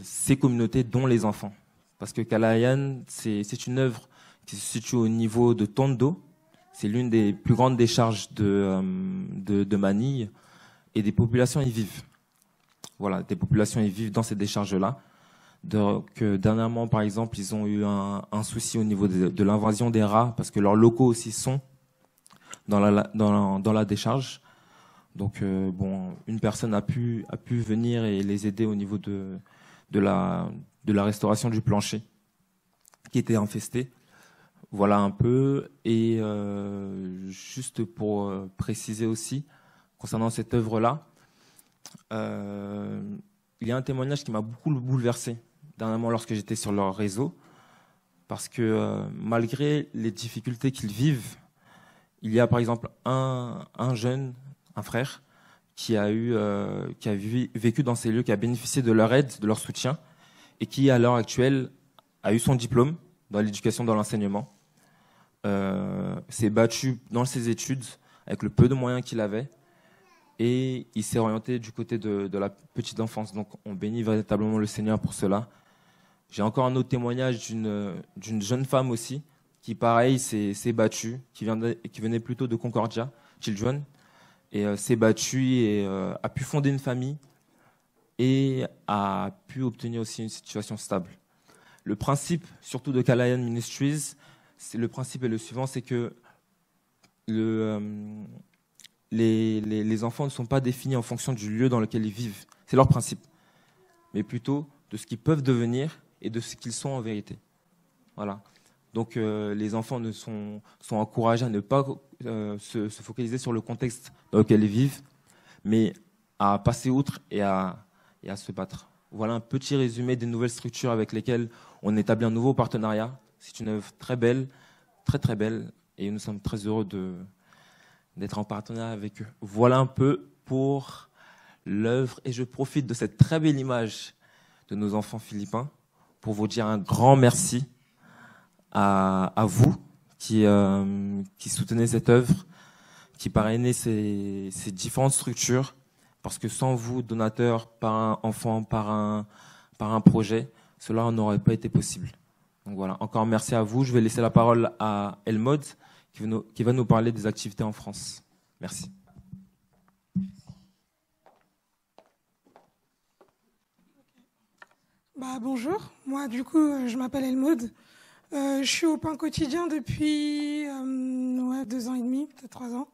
ces communautés, dont les enfants. Parce que Kalayan, c'est une œuvre qui se situe au niveau de Tondo. C'est l'une des plus grandes décharges de Manille, et des populations y vivent. Voilà, des populations y vivent dans ces décharges-là. Donc, dernièrement, par exemple, ils ont eu un souci au niveau de l'invasion des rats, parce que leurs locaux aussi sont dans la décharge. Donc, une personne a pu venir et les aider au niveau de la restauration du plancher, qui était infesté. Voilà un peu. Et juste pour préciser aussi, concernant cette œuvre-là, il y a un témoignage qui m'a beaucoup bouleversé dernièrement lorsque j'étais sur leur réseau, parce que malgré les difficultés qu'ils vivent, il y a par exemple un frère qui a vécu dans ces lieux, qui a bénéficié de leur aide, de leur soutien, et qui à l'heure actuelle a eu son diplôme dans l'éducation, dans l'enseignement, s'est battu dans ses études avec le peu de moyens qu'il avait, et il s'est orienté du côté de la petite enfance. Donc on bénit véritablement le Seigneur pour cela. J'ai encore un autre témoignage d'une jeune femme aussi, qui pareil s'est battue, qui venait plutôt de Concordia Children, et s'est battue et a pu fonder une famille et a pu obtenir aussi une situation stable. Le principe, surtout de Kalayan Ministries, le principe est le suivant, c'est que les enfants ne sont pas définis en fonction du lieu dans lequel ils vivent. C'est leur principe. Mais plutôt de ce qu'ils peuvent devenir et de ce qu'ils sont en vérité. Voilà. Donc les enfants sont encouragés à ne pas se focaliser sur le contexte dans lequel ils vivent, mais à passer outre et à se battre. Voilà un petit résumé des nouvelles structures avec lesquelles on établit un nouveau partenariat. C'est une œuvre très belle, très très belle, et nous sommes très heureux d'être en partenariat avec eux. Voilà un peu pour l'œuvre, et je profite de cette très belle image de nos enfants philippins pour vous dire un grand merci à vous qui soutenez cette œuvre, qui parrainez ces différentes structures, parce que sans vous, donateurs, par un enfant, par un projet, cela n'aurait pas été possible. Donc voilà, encore merci à vous. Je vais laisser la parole à Elmod, qui va nous parler des activités en France. Merci. Bonjour, moi du coup je m'appelle Elmod. Je suis au pain quotidien depuis 2 ans et demi, peut-être 3 ans.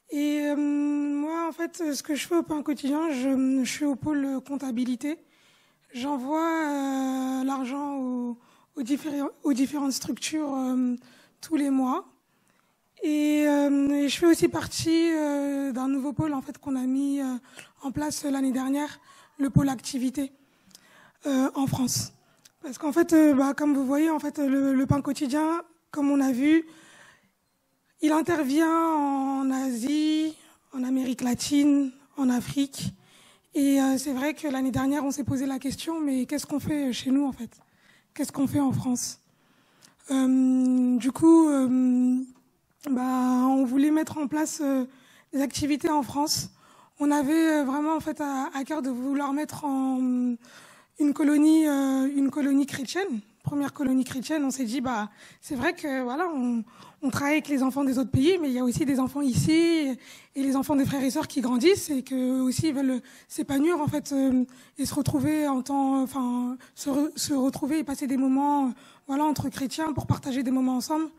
Et moi en fait ce que je fais au pain quotidien, je suis au pôle comptabilité. J'envoie l'argent aux différentes structures tous les mois. Et je fais aussi partie d'un nouveau pôle en fait qu'on a mis en place l'année dernière, le pôle activité. en France. Parce qu'en fait, comme vous voyez, en fait, le pain quotidien, comme on a vu, il intervient en Asie, en Amérique latine, en Afrique. Et c'est vrai que l'année dernière, on s'est posé la question, mais qu'est-ce qu'on fait chez nous, en fait? Qu'est-ce qu'on fait en France? Du coup, on voulait mettre en place des activités en France. On avait vraiment en fait à cœur de vouloir mettre en une colonie chrétienne, première colonie chrétienne. On s'est dit c'est vrai que voilà, on travaille avec les enfants des autres pays, mais il y a aussi des enfants ici et les enfants des frères et sœurs qui grandissent et que aussi ils veulent s'épanouir en fait et se retrouver se retrouver et passer des moments entre chrétiens pour partager des moments ensemble.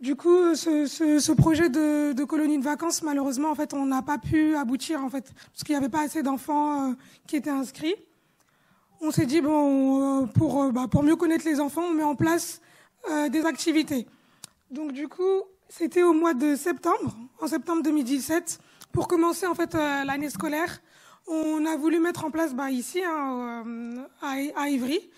Du coup, ce projet de colonie de vacances, malheureusement, en fait, on n'a pas pu aboutir, en fait, parce qu'il n'y avait pas assez d'enfants qui étaient inscrits. On s'est dit pour mieux connaître les enfants, on met en place des activités. Donc, du coup, c'était au mois de septembre, en septembre 2017, pour commencer en fait l'année scolaire. On a voulu mettre en place ici, à Ivry.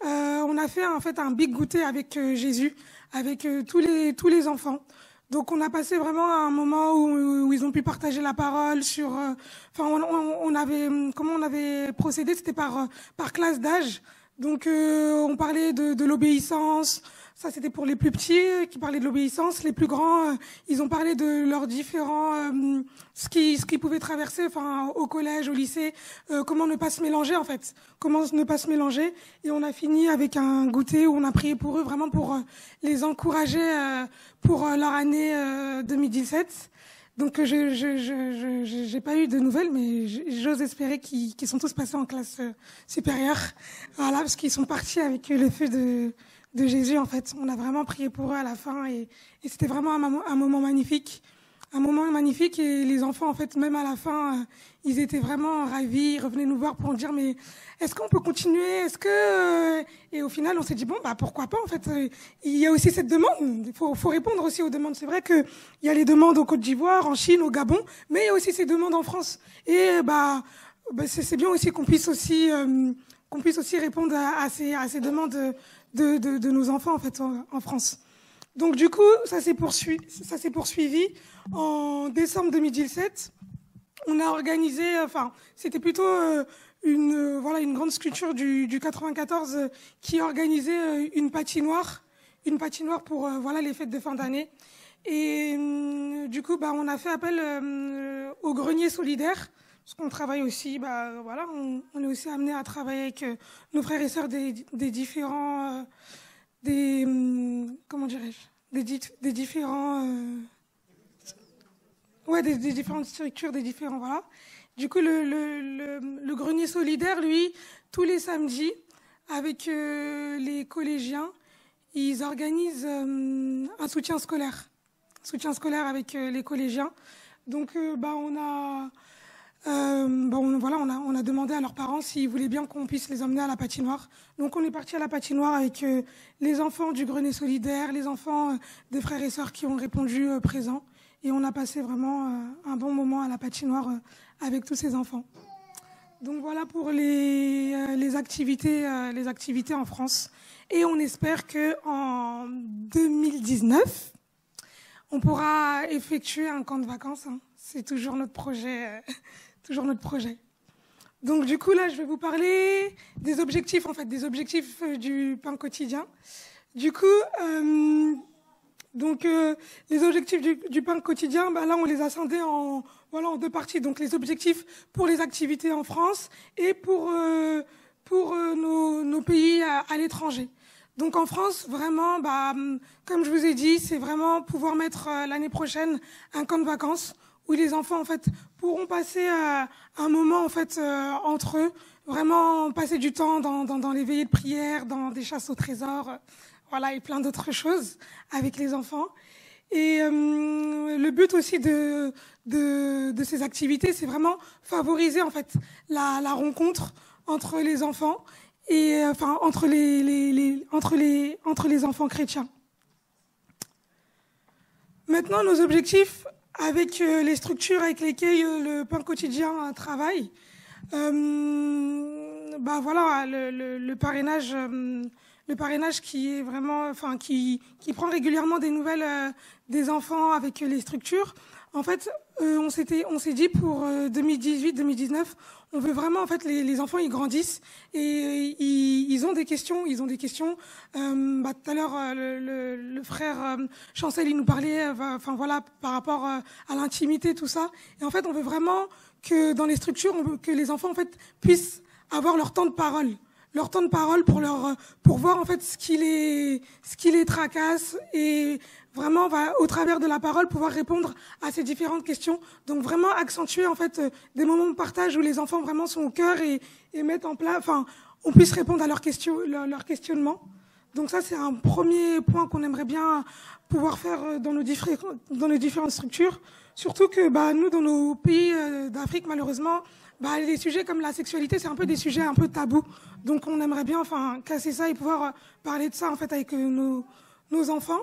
On a fait en fait un big goûter avec Jésus, avec tous les enfants. Donc on a passé vraiment un moment où ils ont pu partager la parole sur. On avait procédé, c'était par classe d'âge. Donc on parlait de l'obéissance. Ça c'était pour les plus petits qui parlaient de l'obéissance. Les plus grands, ils ont parlé de leurs différents ce qu'ils pouvaient traverser, au collège, au lycée. Comment ne pas se mélanger en fait. Comment ne pas se mélanger. Et on a fini avec un goûter où on a prié pour eux, vraiment pour les encourager pour leur année 2017. Donc j'ai pas eu de nouvelles, mais j'ose espérer qu'ils sont tous passés en classe supérieure, voilà, parce qu'ils sont partis avec le feu de Jésus en fait. On a vraiment prié pour eux à la fin et c'était vraiment un moment magnifique. Un moment magnifique et les enfants en fait même à la fin ils étaient vraiment ravis, ils revenaient nous voir pour nous dire mais est-ce qu'on peut continuer, est-ce que et au final on s'est dit pourquoi pas en fait, il y a aussi cette demande, il faut répondre aussi aux demandes. C'est vrai que il y a les demandes au Côte d'Ivoire, en Chine, au Gabon, mais il y a aussi ces demandes en France et c'est bien aussi qu'on puisse aussi répondre à ces demandes de nos enfants en fait en France. Donc du coup, ça s'est poursuivi en décembre 2017. On a organisé, c'était plutôt une grande sculpture du 94 qui organisait une patinoire pour les fêtes de fin d'année. Et du coup, on a fait appel au grenier solidaire. Parce qu'on travaille aussi, on est aussi amené à travailler avec nos frères et sœurs des différents, comment dirais-je, des différents, des différentes structures, des différents, voilà. Du coup, le grenier solidaire, lui, tous les samedis, avec les collégiens, ils organisent un soutien scolaire avec les collégiens. Donc, on a demandé à leurs parents s'ils voulaient bien qu'on puisse les emmener à la patinoire. Donc on est parti à la patinoire avec les enfants du grenier solidaire, les enfants des frères et sœurs qui ont répondu présents. Et on a passé vraiment un bon moment à la patinoire avec tous ces enfants. Donc voilà pour les activités en France. Et on espère qu'en 2019, on pourra effectuer un camp de vacances. C'est toujours notre projet. Donc du coup là, je vais vous parler des objectifs du pain quotidien. Du coup, les objectifs du pain quotidien, là on les a scindés en deux parties. Donc les objectifs pour les activités en France et pour nos pays à l'étranger. Donc en France, vraiment, comme je vous ai dit, c'est vraiment pouvoir mettre l'année prochaine un camp de vacances où les enfants en fait pourront passer un moment en fait entre eux, vraiment passer du temps dans les veillées de prière, dans des chasses au trésor, et plein d'autres choses avec les enfants. Et le but aussi de ces activités, c'est vraiment favoriser en fait la rencontre entre les enfants et entre les enfants chrétiens. Maintenant, nos objectifs avec les structures avec lesquelles le pain quotidien travaille. On bah voilà, le parrainage. Le parrainage qui est vraiment, enfin, qui prend régulièrement des nouvelles des enfants avec les structures. En fait, on s'est dit pour 2018-2019, on veut vraiment, en fait, les enfants, ils grandissent et ils ont des questions, tout à l'heure, le frère Chancel, il nous parlait, enfin voilà, par rapport à l'intimité, tout ça. Et en fait, on veut vraiment que dans les structures, que les enfants, en fait, puissent avoir leur temps de parole. Leur temps de parole pour voir en fait ce qui les tracasse et vraiment au travers de la parole pouvoir répondre à ces différentes questions. Donc vraiment accentuer en fait des moments de partage où les enfants vraiment sont au cœur et mettent en place, enfin on puisse répondre à leurs questions, leurs questionnements. Donc ça c'est un premier point qu'on aimerait bien pouvoir faire dans nos différentes structures. Surtout que nous dans nos pays d'Afrique malheureusement les sujets comme la sexualité, c'est un peu des sujets un peu tabous. Donc, on aimerait bien, casser ça et pouvoir parler de ça, en fait, avec nos enfants.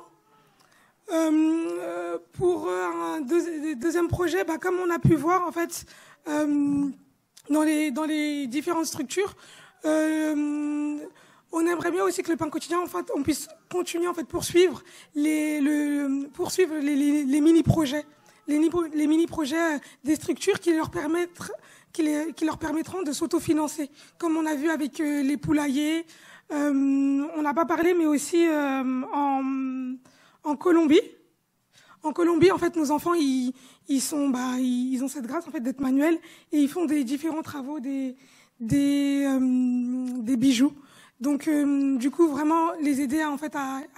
Pour un deuxième projet, comme on a pu voir, en fait, dans les différentes structures, on aimerait bien aussi que le pain quotidien, en fait, on puisse continuer, en fait, poursuivre les mini-projets. Les mini-projets des structures qui leur permettront de s'autofinancer, comme on a vu avec les poulaillers. On n'a pas parlé, mais aussi en Colombie. En Colombie, en fait, nos enfants, ils ont cette grâce en fait d'être manuels et ils font des différents travaux, des bijoux. Donc, du coup, vraiment les aider à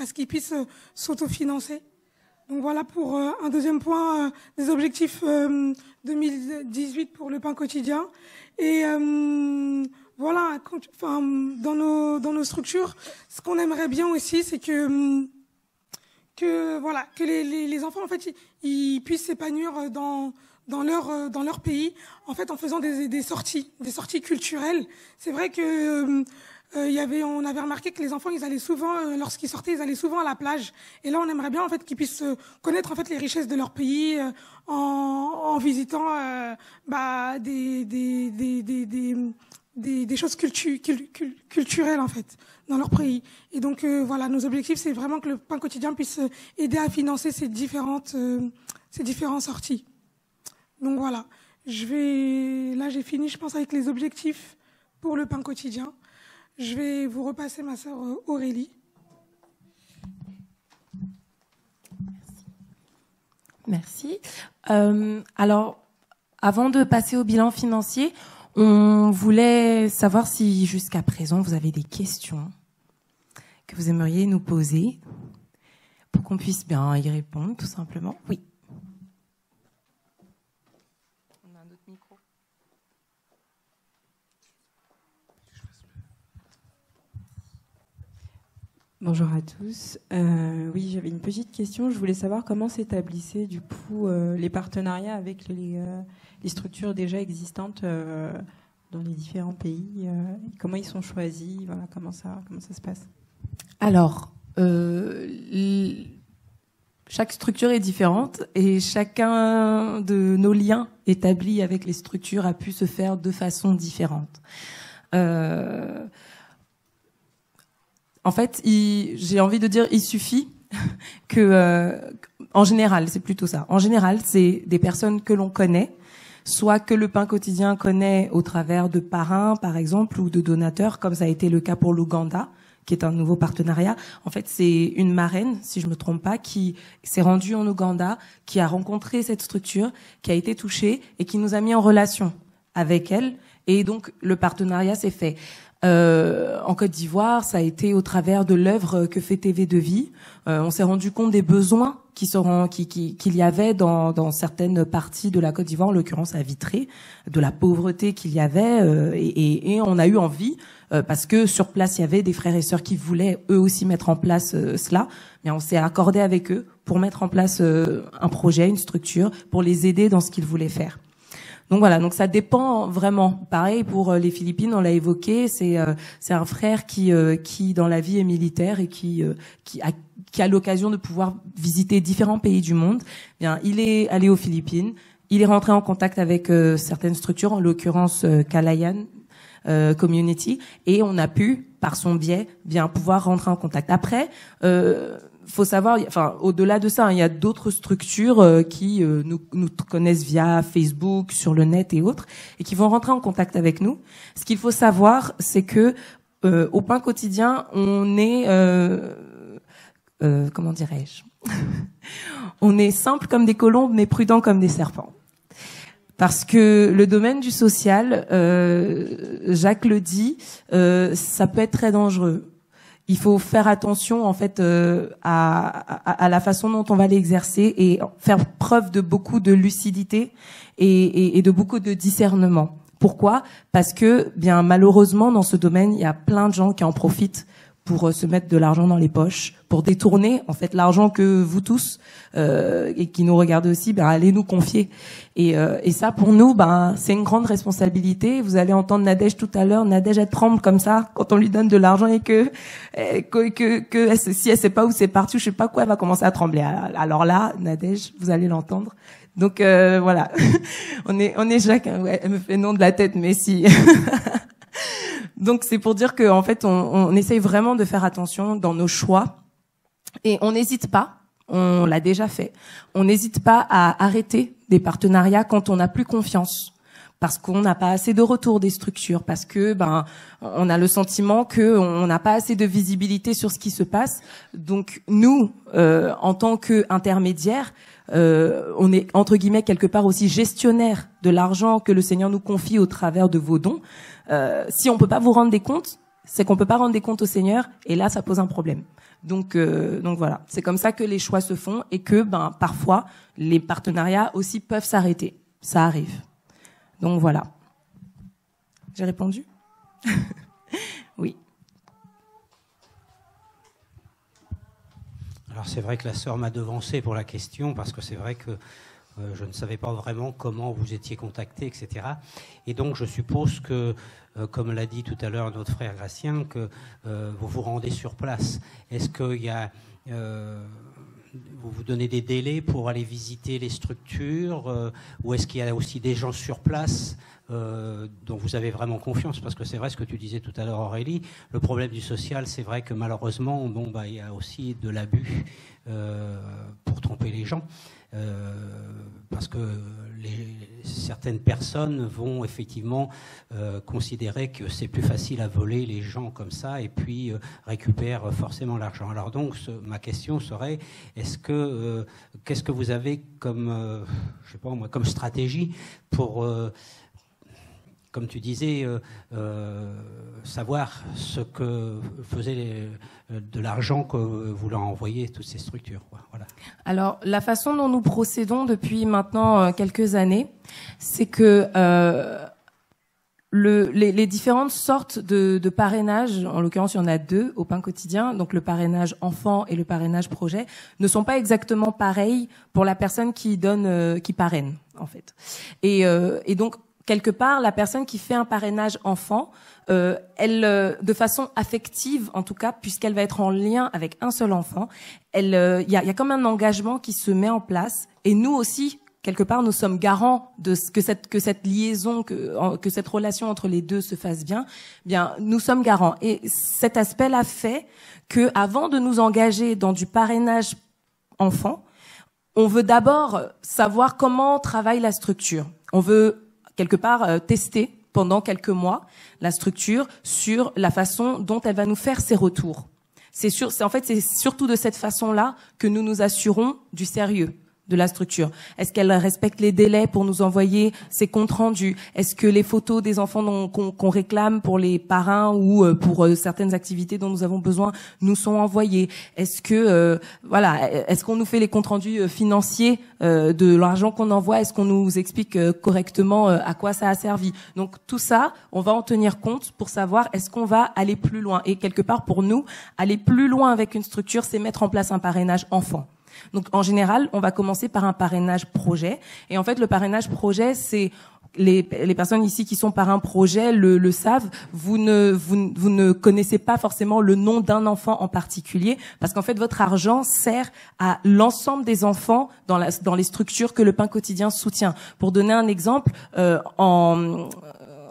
ce qu'ils puissent s'autofinancer. Donc voilà pour un deuxième point des objectifs 2018 pour le pain quotidien. Et voilà, dans nos structures, ce qu'on aimerait bien aussi, c'est que les enfants en fait ils puissent s'épanouir dans leur pays, en fait en faisant des sorties culturelles. C'est vrai que on avait remarqué que les enfants, ils allaient souvent, lorsqu'ils sortaient, ils allaient souvent à la plage. Et là, on aimerait bien en fait qu'ils puissent connaître en fait les richesses de leur pays en visitant des choses culturelles en fait dans leur pays. Et donc voilà, nos objectifs, c'est vraiment que le pain quotidien puisse aider à financer ces différentes sorties. Donc voilà, j'ai fini, je pense, avec les objectifs pour le pain quotidien. Je vais vous repasser ma sœur Aurélie. Merci. Alors, avant de passer au bilan financier, on voulait savoir si jusqu'à présent vous avez des questions que vous aimeriez nous poser pour qu'on puisse bien y répondre, tout simplement. Oui. On a un autre micro. Bonjour à tous. Oui, j'avais une petite question. Je voulais savoir comment s'établissaient du coup les partenariats avec les structures déjà existantes dans les différents pays. Comment ils sont choisis, voilà, comment ça se passe. Alors, chaque structure est différente et chacun de nos liens établis avec les structures a pu se faire de façon différente. En fait, j'ai envie de dire, il suffit que, en général, c'est plutôt ça. En général, c'est des personnes que l'on connaît, soit que le pain quotidien connaît au travers de parrains, par exemple, ou de donateurs, comme ça a été le cas pour l'Ouganda, qui est un nouveau partenariat. En fait, c'est une marraine, si je me trompe pas, qui s'est rendue en Ouganda, qui a rencontré cette structure, qui a été touchée et qui nous a mis en relation avec elle. Et donc, le partenariat s'est fait. En Côte d'Ivoire, ça a été au travers de l'œuvre que fait TV de Vie. On s'est rendu compte des besoins qu'il y avait dans certaines parties de la Côte d'Ivoire, en l'occurrence à Vitré, de la pauvreté qu'il y avait, et on a eu envie, parce que sur place il y avait des frères et sœurs qui voulaient eux aussi mettre en place cela, mais on s'est accordé avec eux pour mettre en place un projet, une structure, pour les aider dans ce qu'ils voulaient faire. Donc voilà, donc ça dépend vraiment. Pareil pour les Philippines, on l'a évoqué, c'est un frère qui dans la vie est militaire et qui a l'occasion de pouvoir visiter différents pays du monde. Bien, il est allé aux Philippines, il est rentré en contact avec certaines structures, en l'occurrence Kalayan, community, et on a pu, par son biais, bien pouvoir rentrer en contact. Après, faut savoir, enfin, au-delà de ça, hein, il y a d'autres structures qui nous connaissent via Facebook, sur le net et autres, et qui vont rentrer en contact avec nous. Ce qu'il faut savoir, c'est que au Pain Quotidien, on est, comment dirais-je, on est simple comme des colombes, mais prudent comme des serpents. Parce que le domaine du social, Jacques le dit, ça peut être très dangereux. Il faut faire attention en fait à la façon dont on va l'exercer et faire preuve de beaucoup de lucidité et de beaucoup de discernement. Pourquoi ? Parce que bien malheureusement dans ce domaine, il y a plein de gens qui en profitent pour se mettre de l'argent dans les poches, pour détourner en fait l'argent que vous tous et qui nous regardez aussi, ben allez nous confier. Et ça pour nous, ben c'est une grande responsabilité. Vous allez entendre Nadège tout à l'heure. Nadège elle tremble comme ça quand on lui donne de l'argent et que si elle sait pas où c'est parti, je sais pas quoi, elle va commencer à trembler. Alors là, Nadège, vous allez l'entendre. Donc voilà, on est Jacques. Hein, ouais, elle me fait non de la tête, mais si. Donc c'est pour dire qu'en fait on essaye vraiment de faire attention dans nos choix et on n'hésite pas, on l'a déjà fait, on n'hésite pas à arrêter des partenariats quand on n'a plus confiance, parce qu'on n'a pas assez de retour des structures, parce que ben on a le sentiment que on n'a pas assez de visibilité sur ce qui se passe. Donc nous en tant qu'intermédiaires, on est entre guillemets quelque part aussi gestionnaire de l'argent que le Seigneur nous confie au travers de vos dons. Si on peut pas vous rendre des comptes, c'est qu'on peut pas rendre des comptes au Seigneur, et là ça pose un problème. Donc voilà, c'est comme ça que les choix se font et que ben parfois les partenariats aussi peuvent s'arrêter. Ça arrive. Donc voilà. J'ai répondu ? Oui. Alors c'est vrai que la sœur m'a devancé pour la question, parce que c'est vrai que je ne savais pas vraiment comment vous étiez contacté, etc. Et donc je suppose que, comme l'a dit tout à l'heure notre frère Gratien, que vous vous rendez sur place. Est-ce qu'il y a... vous vous donnez des délais pour aller visiter les structures, ou est-ce qu'il y a aussi des gens sur place dont vous avez vraiment confiance? Parce que c'est vrai ce que tu disais tout à l'heure, Aurélie, le problème du social, c'est vrai que malheureusement, il y a aussi de l'abus pour tromper les gens. Parce que certaines personnes vont effectivement considérer que c'est plus facile à voler les gens comme ça, et puis récupèrent forcément l'argent. Alors donc ma question serait, qu'est-ce que vous avez comme je sais pas moi, comme stratégie pour comme tu disais, savoir ce que faisait de l'argent que vous leur envoyez toutes ces structures, quoi. Voilà. Alors, la façon dont nous procédons depuis maintenant quelques années, c'est que les différentes sortes de parrainage, en l'occurrence il y en a deux au Pain Quotidien, donc le parrainage enfant et le parrainage projet, ne sont pas exactement pareils pour la personne qui donne, qui parraine en fait. Et donc quelque part, la personne qui fait un parrainage enfant, elle, de façon affective, en tout cas, puisqu'elle va être en lien avec un seul enfant, il y a comme un engagement qui se met en place. Et nous aussi, quelque part, nous sommes garants de que cette liaison, que cette relation entre les deux se fasse bien. Bien, nous sommes garants. Et cet aspect-là fait que, avant de nous engager dans du parrainage enfant, on veut d'abord savoir comment travaille la structure. On veut quelque part tester pendant quelques mois la structure sur la façon dont elle va nous faire ses retours. C'est surtout de cette façon-là que nous nous assurons du sérieux de la structure. Est-ce qu'elle respecte les délais pour nous envoyer ses comptes rendus? Est-ce que les photos des enfants qu'on réclame pour les parrains ou pour certaines activités dont nous avons besoin nous sont envoyées? Est-ce que est-ce qu'on nous fait les comptes rendus financiers de l'argent qu'on envoie? Est-ce qu'on nous explique correctement à quoi ça a servi? Donc tout ça, on va en tenir compte pour savoir est-ce qu'on va aller plus loin. Et quelque part pour nous, aller plus loin avec une structure, c'est mettre en place un parrainage enfant. Donc en général, on va commencer par un parrainage projet. Et en fait, le parrainage projet, c'est les personnes ici qui sont parrains projet le savent. Vous ne connaissez pas forcément le nom d'un enfant en particulier, parce qu'en fait, votre argent sert à l'ensemble des enfants dans les structures que le Pain Quotidien soutient. Pour donner un exemple,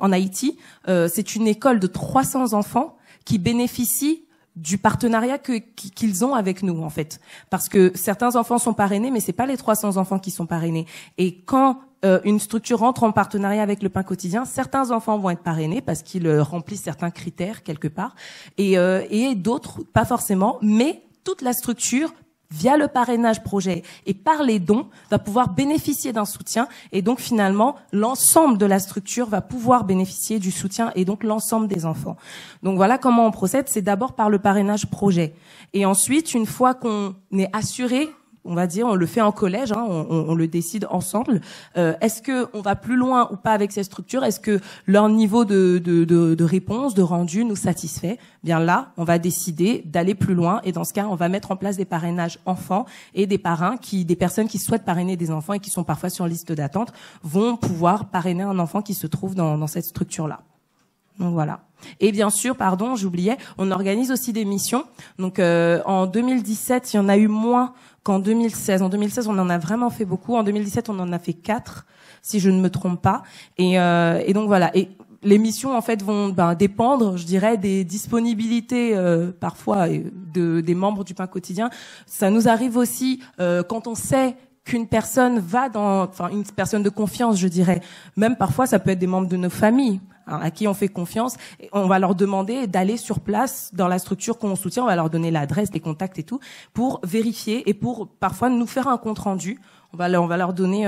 en Haïti, c'est une école de 300 enfants qui bénéficient du partenariat qu'ils ont avec nous, en fait. Parce que certains enfants sont parrainés, mais c'est pas les 300 enfants qui sont parrainés. Et quand une structure entre en partenariat avec le pain quotidien, certains enfants vont être parrainés parce qu'ils remplissent certains critères quelque part, et d'autres pas forcément, mais toute la structure, via le parrainage projet et par les dons, va pouvoir bénéficier d'un soutien, et donc finalement l'ensemble de la structure va pouvoir bénéficier du soutien, et donc l'ensemble des enfants. Donc voilà comment on procède, c'est d'abord par le parrainage projet, et ensuite une fois qu'on est assuré, on va dire, on le fait en collège, hein, on le décide ensemble. Est-ce que on va plus loin ou pas avec ces structures? Est-ce que leur niveau de réponse, de rendu nous satisfait? Bien là, on va décider d'aller plus loin, et dans ce cas, on va mettre en place des parrainages enfants, et des parrains des personnes qui souhaitent parrainer des enfants et qui sont parfois sur liste d'attente vont pouvoir parrainer un enfant qui se trouve dans cette structure-là. Donc voilà. Et bien sûr, pardon, j'oubliais, on organise aussi des missions. Donc en 2017, il y en a eu moins qu'en 2016. En 2016, on en a vraiment fait beaucoup. En 2017, on en a fait 4, si je ne me trompe pas. Et donc voilà. Et les missions, en fait, vont dépendre, je dirais, des disponibilités parfois des membres du pain quotidien. Ça nous arrive aussi quand on sait qu'une personne va une personne de confiance, je dirais. Même parfois, ça peut être des membres de nos familles, hein, à qui on fait confiance. Et on va leur demander d'aller sur place dans la structure qu'on soutient. On va leur donner l'adresse, les contacts et tout, pour vérifier et pour parfois nous faire un compte rendu. On va leur donner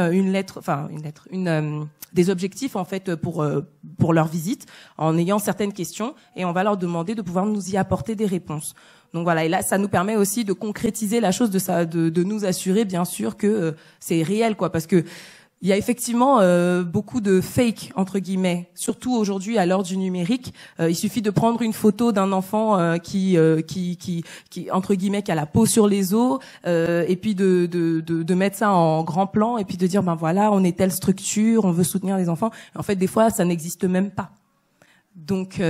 des objectifs en fait pour leur visite, en ayant certaines questions, et on va leur demander de pouvoir nous y apporter des réponses. Donc voilà, et là ça nous permet aussi de concrétiser la chose, de nous assurer bien sûr que c'est réel, quoi, parce que il y a effectivement beaucoup de fake entre guillemets, surtout aujourd'hui à l'heure du numérique. Il suffit de prendre une photo d'un enfant qui entre guillemets qui a la peau sur les os, et puis de mettre ça en grand plan, et puis de dire ben voilà, on est telle structure, on veut soutenir les enfants. Et en fait, des fois, ça n'existe même pas. Donc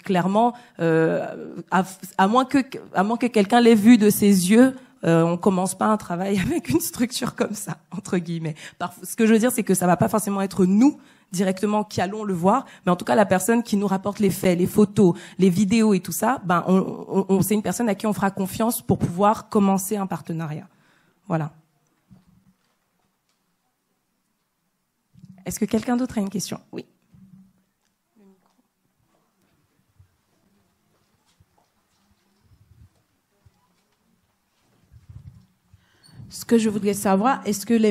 clairement, à moins que quelqu'un l'ait vu de ses yeux, on commence pas un travail avec une structure comme ça, entre guillemets. Ce que je veux dire, c'est que ça va pas forcément être nous directement qui allons le voir, mais en tout cas la personne qui nous rapporte les faits, les photos, les vidéos et tout ça, c'est une personne à qui on fera confiance pour pouvoir commencer un partenariat. Voilà. Est-ce que quelqu'un d'autre a une question? Oui. Ce que je voudrais savoir, est-ce que les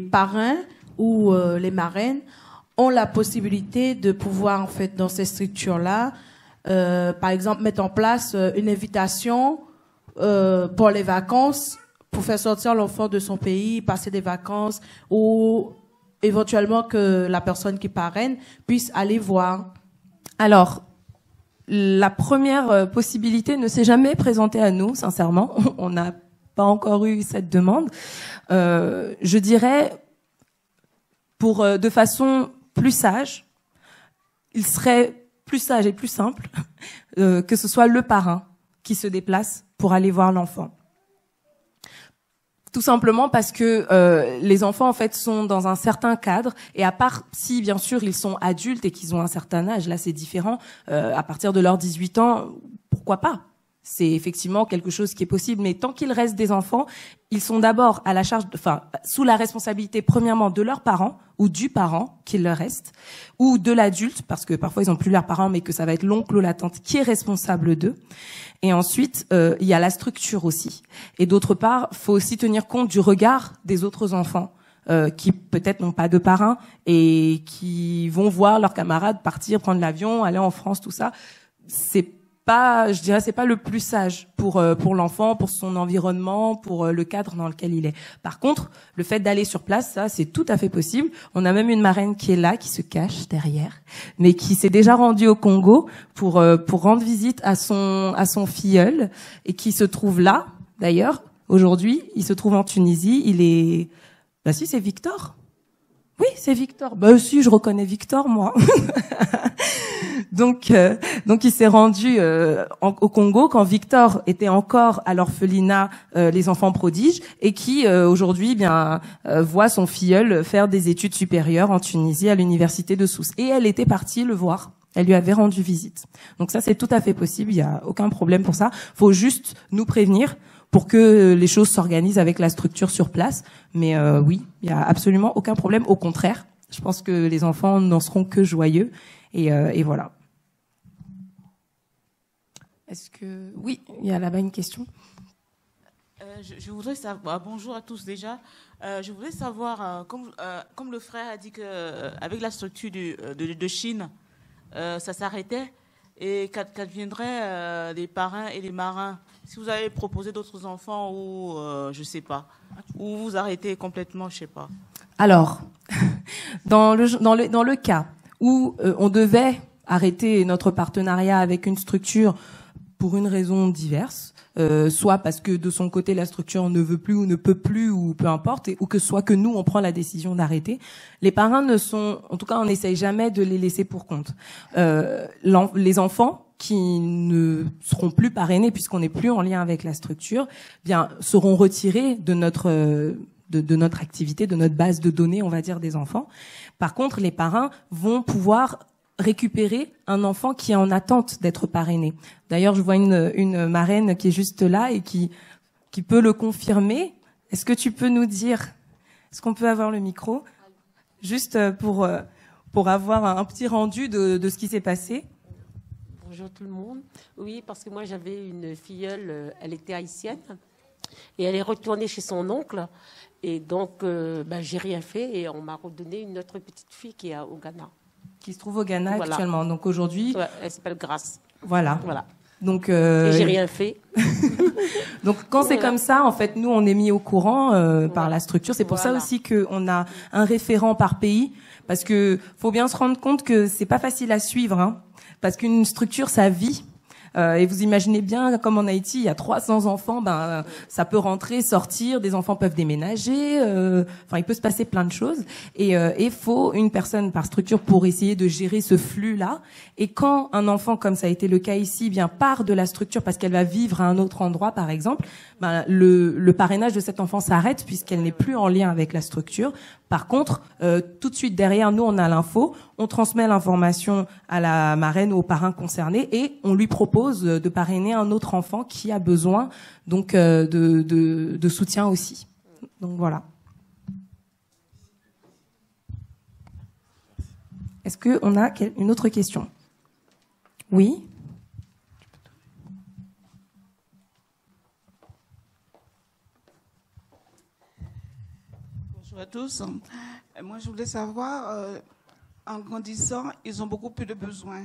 parrains ou les marraines ont la possibilité de pouvoir, en fait, dans ces structures-là, par exemple, mettre en place une invitation pour les vacances, pour faire sortir l'enfant de son pays, passer des vacances, ou éventuellement que la personne qui parraine puisse aller voir? Alors, la première possibilité ne s'est jamais présentée à nous, sincèrement. On n'a pas encore eu cette demande. Je dirais, de façon plus sage, il serait plus sage et plus simple que ce soit le parrain qui se déplace pour aller voir l'enfant. Tout simplement parce que les enfants en fait sont dans un certain cadre, et à part si bien sûr ils sont adultes et qu'ils ont un certain âge, là c'est différent. À partir de leurs 18 ans, pourquoi pas? C'est effectivement quelque chose qui est possible, mais tant qu'il reste des enfants, ils sont d'abord à la charge, sous la responsabilité premièrement de leurs parents ou du parent qu'il leur reste, ou de l'adulte, parce que parfois ils ont plus leurs parents, mais que ça va être l'oncle ou la tante qui est responsable d'eux. Et ensuite, il y a la structure aussi. Et d'autre part, faut aussi tenir compte du regard des autres enfants qui peut-être n'ont pas de parrain et qui vont voir leurs camarades partir, prendre l'avion, aller en France, tout ça. C'est pas le plus sage pour l'enfant, pour son environnement, pour le cadre dans lequel il est. Par contre, le fait d'aller sur place, ça c'est tout à fait possible. On a même une marraine qui est là, qui se cache derrière, mais qui s'est déjà rendue au Congo pour rendre visite à son filleul, et qui se trouve là d'ailleurs aujourd'hui. Il se trouve en Tunisie. Si, c'est Victor. Oui, c'est Victor. Si, je reconnais Victor, moi. Donc il s'est rendu au Congo quand Victor était encore à l'orphelinat les enfants prodiges et qui aujourd'hui voit son filleul faire des études supérieures en Tunisie à l'université de Sousse. Et elle était partie le voir. Elle lui avait rendu visite. Donc ça, c'est tout à fait possible. Il y a aucun problème pour ça. Faut juste nous prévenir pour que les choses s'organisent avec la structure sur place. Mais oui, il y a absolument aucun problème. Au contraire, je pense que les enfants n'en seront que joyeux. Et voilà. Est-ce que... Oui, il y a là-bas une question. Je voudrais savoir... Bonjour à tous déjà. Je voudrais savoir, comme le frère a dit qu'avec la structure de Chine, ça s'arrêtait et qu'adviendraient les parrains et les marins. Si vous avez proposé d'autres enfants ou je sais pas, ou vous arrêtez complètement, je sais pas. Alors, dans le cas où on devait arrêter notre partenariat avec une structure pour une raison diverse, soit parce que de son côté la structure ne veut plus ou ne peut plus ou peu importe, ou que soit que nous on prend la décision d'arrêter, les parrains ne sont, en tout cas on n'essaye jamais de les laisser pour compte. Les enfants qui ne seront plus parrainés puisqu'on n'est plus en lien avec la structure, bien seront retirés de notre activité, de notre base de données, on va dire, des enfants. Par contre, les parrains vont pouvoir récupérer un enfant qui est en attente d'être parrainé. D'ailleurs, je vois une marraine qui est juste là et qui peut le confirmer. Est-ce que tu peux nous dire, est-ce qu'on peut avoir le micro, juste pour avoir un petit rendu de ce qui s'est passé? Bonjour tout le monde. Oui, parce que moi j'avais une filleule, elle était haïtienne et elle est retournée chez son oncle et donc j'ai rien fait et on m'a redonné une autre petite fille qui est au Ghana. Qui se trouve au Ghana actuellement. Donc aujourd'hui, ouais, elle s'appelle Grace. Voilà. Donc et j'ai rien fait. Donc quand c'est comme ça, en fait, nous on est mis au courant par la structure. C'est pour ça aussi qu'on a un référent par pays, parce que faut bien se rendre compte que c'est pas facile à suivre, hein, parce qu'une structure ça vit. Et vous imaginez bien, comme en Haïti, il y a 300 enfants, ça peut rentrer, sortir, des enfants peuvent déménager, il peut se passer plein de choses. Et faut une personne par structure pour essayer de gérer ce flux-là. Et quand un enfant, comme ça a été le cas ici, part de la structure parce qu'elle va vivre à un autre endroit, par exemple, le parrainage de cet enfant s'arrête puisqu'elle n'est plus en lien avec la structure. Par contre, tout de suite derrière, nous, on a l'info, on transmet l'information à la marraine ou au parrain concerné et on lui propose de parrainer un autre enfant qui a besoin donc de soutien aussi. Donc voilà. Est-ce qu'on a une autre question? Oui. Bonjour à tous. Moi, je voulais savoir, en grandissant, ils ont beaucoup plus de besoins.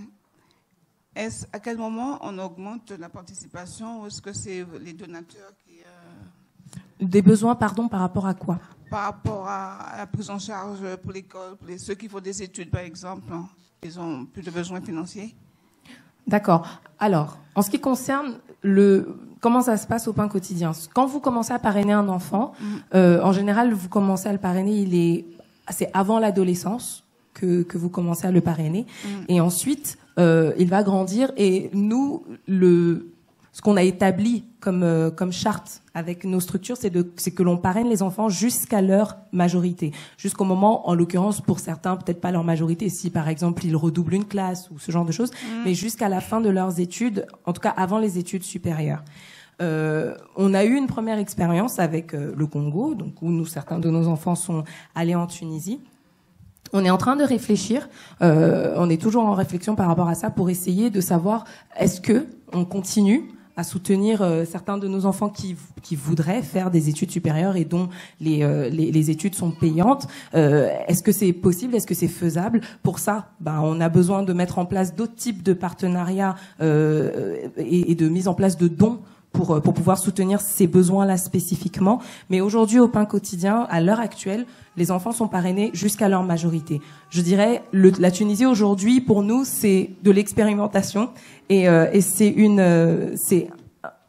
À quel moment on augmente la participation ou est-ce que c'est les donateurs qui... Des besoins, pardon, par rapport à quoi? Par rapport à la prise en charge pour l'école, pour ceux qui font des études, par exemple, ils ont plus de besoins financiers. D'accord. Alors, en ce qui concerne comment ça se passe au pain quotidien, quand vous commencez à parrainer un enfant, en général, vous commencez à le parrainer, c'est avant l'adolescence que vous commencez à le parrainer, et ensuite il va grandir. Et nous, ce qu'on a établi comme charte avec nos structures, c'est que l'on parraine les enfants jusqu'à leur majorité, jusqu'au moment, en l'occurrence pour certains, peut-être pas leur majorité, si par exemple ils redoublent une classe ou ce genre de choses, mais jusqu'à la fin de leurs études, en tout cas avant les études supérieures. On a eu une première expérience avec le Congo, donc où certains de nos enfants sont allés en Tunisie. On est en train de réfléchir, on est toujours en réflexion par rapport à ça pour essayer de savoir est-ce que on continue à soutenir certains de nos enfants qui voudraient faire des études supérieures et dont les études sont payantes. Est-ce que c'est possible? Est-ce que c'est faisable? Pour ça, on a besoin de mettre en place d'autres types de partenariats et de mise en place de dons pour pouvoir soutenir ces besoins-là spécifiquement. Mais aujourd'hui, au pain quotidien, à l'heure actuelle, les enfants sont parrainés jusqu'à leur majorité. Je dirais, la Tunisie aujourd'hui, pour nous, c'est de l'expérimentation et c'est une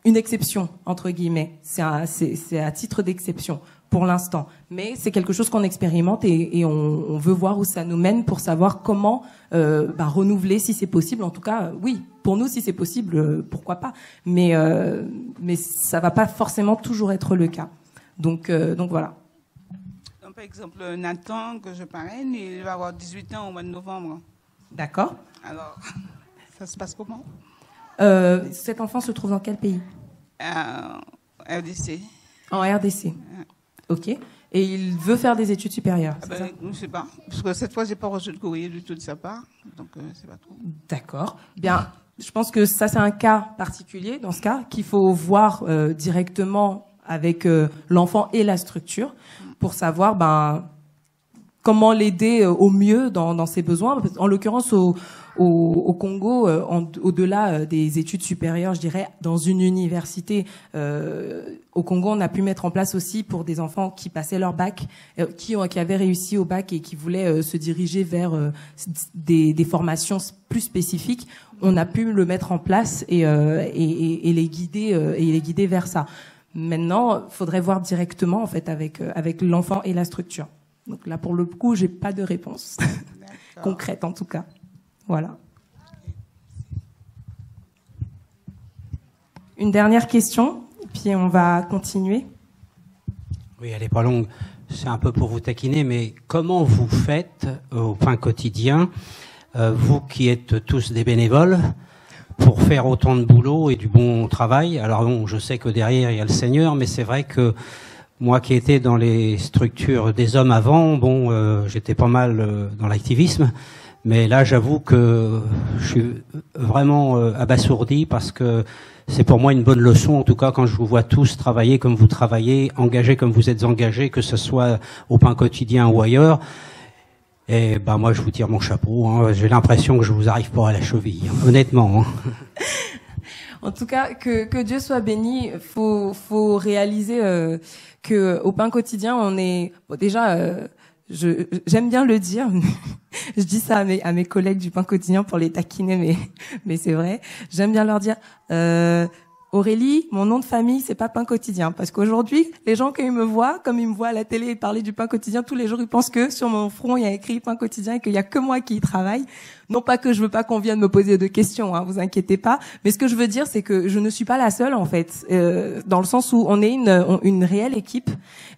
exception, entre guillemets. C'est à titre d'exception pour l'instant. Mais c'est quelque chose qu'on expérimente et on veut voir où ça nous mène pour savoir comment renouveler si c'est possible. En tout cas, oui, pour nous, si c'est possible, pourquoi pas. Mais ça va pas forcément toujours être le cas. Donc voilà. Donc, par exemple, Nathan, que je parraine, il va avoir 18 ans au mois de novembre. D'accord. Alors, ça se passe comment? Cet enfant se trouve dans quel pays? RDC. En RDC. Ok. Et il veut faire des études supérieures, c'est ça? Je ne sais pas. Parce que cette fois, je n'ai pas reçu de courrier du tout de sa part. Donc, je ne sais pas trop. D'accord. Bien, je pense que ça, c'est un cas particulier, dans ce cas, qu'il faut voir directement avec l'enfant et la structure pour savoir comment l'aider au mieux dans ses besoins. En l'occurrence, au Congo, au-delà des études supérieures, je dirais, dans une université, au Congo, on a pu mettre en place aussi pour des enfants qui passaient leur bac, qui avaient réussi au bac et qui voulaient se diriger vers des formations plus spécifiques. On a pu le mettre en place et les guider vers ça. Maintenant, il faudrait voir directement en fait avec l'enfant et la structure. Donc là, pour le coup, j'ai pas de réponse concrète en tout cas. Voilà. Une dernière question, puis on va continuer. Oui, elle n'est pas longue. C'est un peu pour vous taquiner, mais comment vous faites au pain quotidien, vous qui êtes tous des bénévoles, pour faire autant de boulot et du bon travail? Alors bon, je sais que derrière il y a le Seigneur, mais c'est vrai que moi qui étais dans les structures des hommes avant, j'étais pas mal dans l'activisme, mais là j'avoue que je suis vraiment abasourdi parce que c'est pour moi une bonne leçon, en tout cas quand je vous vois tous travailler comme vous travaillez, engagés comme vous êtes engagés, que ce soit au pain quotidien ou ailleurs. Et moi je vous tire mon chapeau, hein. J'ai l'impression que je vous arrive pas à la cheville, hein, honnêtement. Hein. En tout cas, que Dieu soit béni. Faut réaliser que au pain quotidien, on est j'aime bien le dire. Je dis ça à mes collègues du pain quotidien pour les taquiner, mais c'est vrai. J'aime bien leur dire. Aurélie, mon nom de famille, c'est pas pain quotidien. Parce qu'aujourd'hui, les gens, quand ils me voient, comme ils me voient à la télé parler du pain quotidien, tous les jours, ils pensent que sur mon front, il y a écrit pain quotidien et qu'il y a que moi qui y travaille. Non pas que je veux pas qu'on vienne me poser de questions, hein, vous inquiétez pas. Mais ce que je veux dire, c'est que je ne suis pas la seule, en fait. Dans le sens où on est une réelle équipe.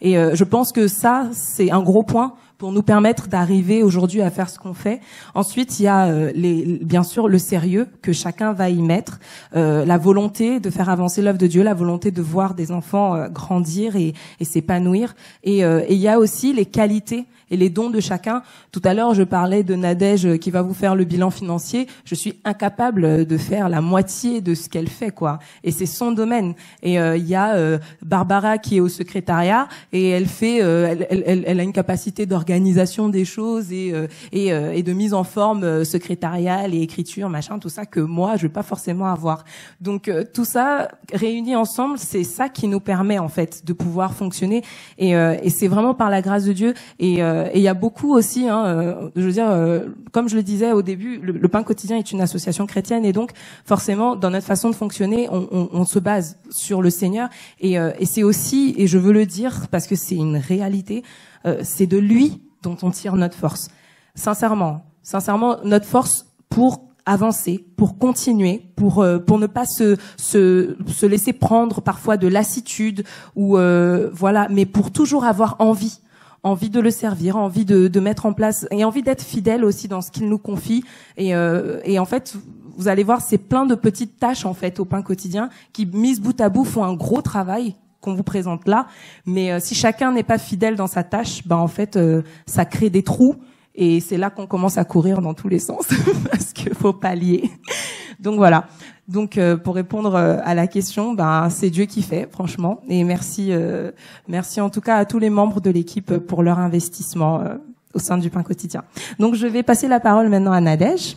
Et je pense que ça, c'est un gros point pour nous permettre d'arriver aujourd'hui à faire ce qu'on fait. Ensuite, il y a bien sûr le sérieux que chacun va y mettre, la volonté de faire avancer l'œuvre de Dieu, la volonté de voir des enfants grandir et s'épanouir. Et il y a aussi les qualités et les dons de chacun. Tout à l'heure, je parlais de Nadège qui va vous faire le bilan financier. Je suis incapable de faire la moitié de ce qu'elle fait, quoi. Et c'est son domaine. Et il y a Barbara qui est au secrétariat et elle fait, elle a une capacité d'organisation des choses et de mise en forme secrétariale et écriture, machin, tout ça que moi je vais pas forcément avoir. Donc tout ça réuni ensemble, c'est ça qui nous permet en fait de pouvoir fonctionner. Et c'est vraiment par la grâce de Dieu. Et il y a beaucoup aussi, je veux dire, comme je le disais au début, le pain quotidien est une association chrétienne et donc forcément dans notre façon de fonctionner, on se base sur le Seigneur et c'est aussi, et je veux le dire parce que c'est une réalité, c'est de lui dont on tire notre force. Sincèrement, notre force pour avancer, pour continuer, pour ne pas se laisser prendre parfois de lassitude ou voilà, mais pour toujours avoir envie de le servir, envie de mettre en place et envie d'être fidèle aussi dans ce qu'il nous confie et en fait vous allez voir c'est plein de petites tâches en fait au pain quotidien qui mises bout à bout font un gros travail qu'on vous présente là, mais si chacun n'est pas fidèle dans sa tâche, en fait ça crée des trous et c'est là qu'on commence à courir dans tous les sens parce qu'il faut pallier. Donc voilà. Donc pour répondre à la question, c'est Dieu qui fait, franchement. Et merci en tout cas à tous les membres de l'équipe pour leur investissement au sein du pain quotidien. Donc je vais passer la parole maintenant à Nadège.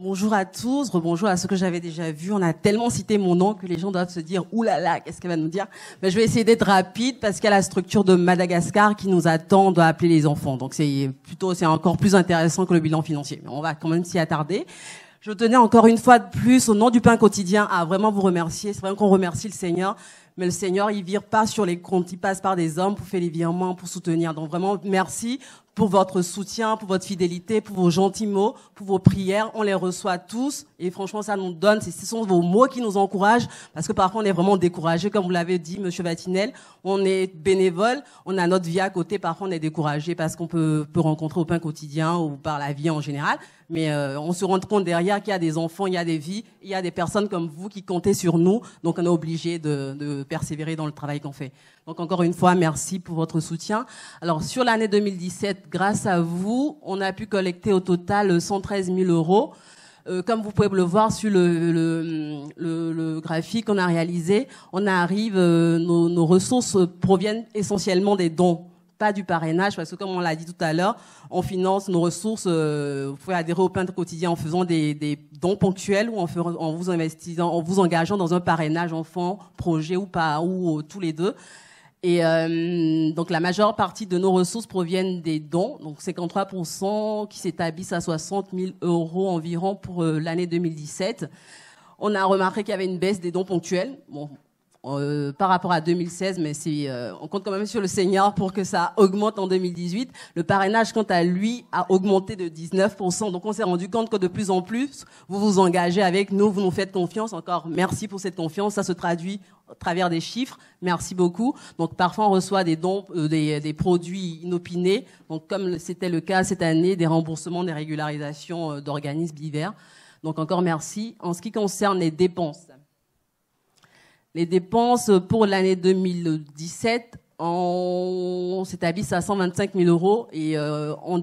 Bonjour à tous, rebonjour à ceux que j'avais déjà vus. On a tellement cité mon nom que les gens doivent se dire « Ouh là là, qu'est-ce qu'elle va nous dire ?» Mais je vais essayer d'être rapide parce qu'il y a la structure de Madagascar qui nous attend d'appeler les enfants. Donc c'est encore plus intéressant que le bilan financier. Mais on va quand même s'y attarder. Je tenais encore une fois de plus, au nom du pain quotidien, à vraiment vous remercier. C'est vrai qu'on remercie le Seigneur, mais le Seigneur, il vire pas sur les comptes, il passe par des hommes pour faire les virements, pour soutenir. Donc vraiment, merci pour votre soutien, pour votre fidélité, pour vos gentils mots, pour vos prières. On les reçoit tous et franchement, ça nous donne, ce sont vos mots qui nous encouragent parce que parfois, on est vraiment découragé. Comme vous l'avez dit, Monsieur Vatinel, on est bénévole, on a notre vie à côté. Parfois, on est découragé parce qu'on peut rencontrer au pain quotidien ou par la vie en général. Mais on se rend compte derrière qu'il y a des enfants, il y a des vies, il y a des personnes comme vous qui comptez sur nous. Donc, on est obligé de persévérer dans le travail qu'on fait. Donc, encore une fois, merci pour votre soutien. Alors, sur l'année 2017, grâce à vous, on a pu collecter au total 113 000 euros. Comme vous pouvez le voir sur le graphique qu'on a réalisé, on arrive, nos ressources proviennent essentiellement des dons, pas du parrainage, parce que comme on l'a dit tout à l'heure, on finance nos ressources. Vous pouvez adhérer au pain quotidien en faisant des dons ponctuels ou en vous investissant, en vous engageant dans un parrainage enfant, projet ou pas, ou tous les deux. Et donc la majeure partie de nos ressources proviennent des dons, donc 53% qui s'établissent à 60 000 euros environ pour l'année 2017. On a remarqué qu'il y avait une baisse des dons ponctuels. Bon, par rapport à 2016, mais on compte quand même sur le Seigneur pour que ça augmente en 2018. Le parrainage, quant à lui, a augmenté de 19%. Donc, on s'est rendu compte que de plus en plus, vous vous engagez avec nous, vous nous faites confiance. Encore, merci pour cette confiance. Ça se traduit à travers des chiffres. Merci beaucoup. Donc, parfois, on reçoit des dons, des produits inopinés. Donc, comme c'était le cas cette année, des remboursements, des régularisations d'organismes divers. Donc, encore merci. En ce qui concerne les dépenses, pour l'année 2017, on s'établisse à 125 000 euros et on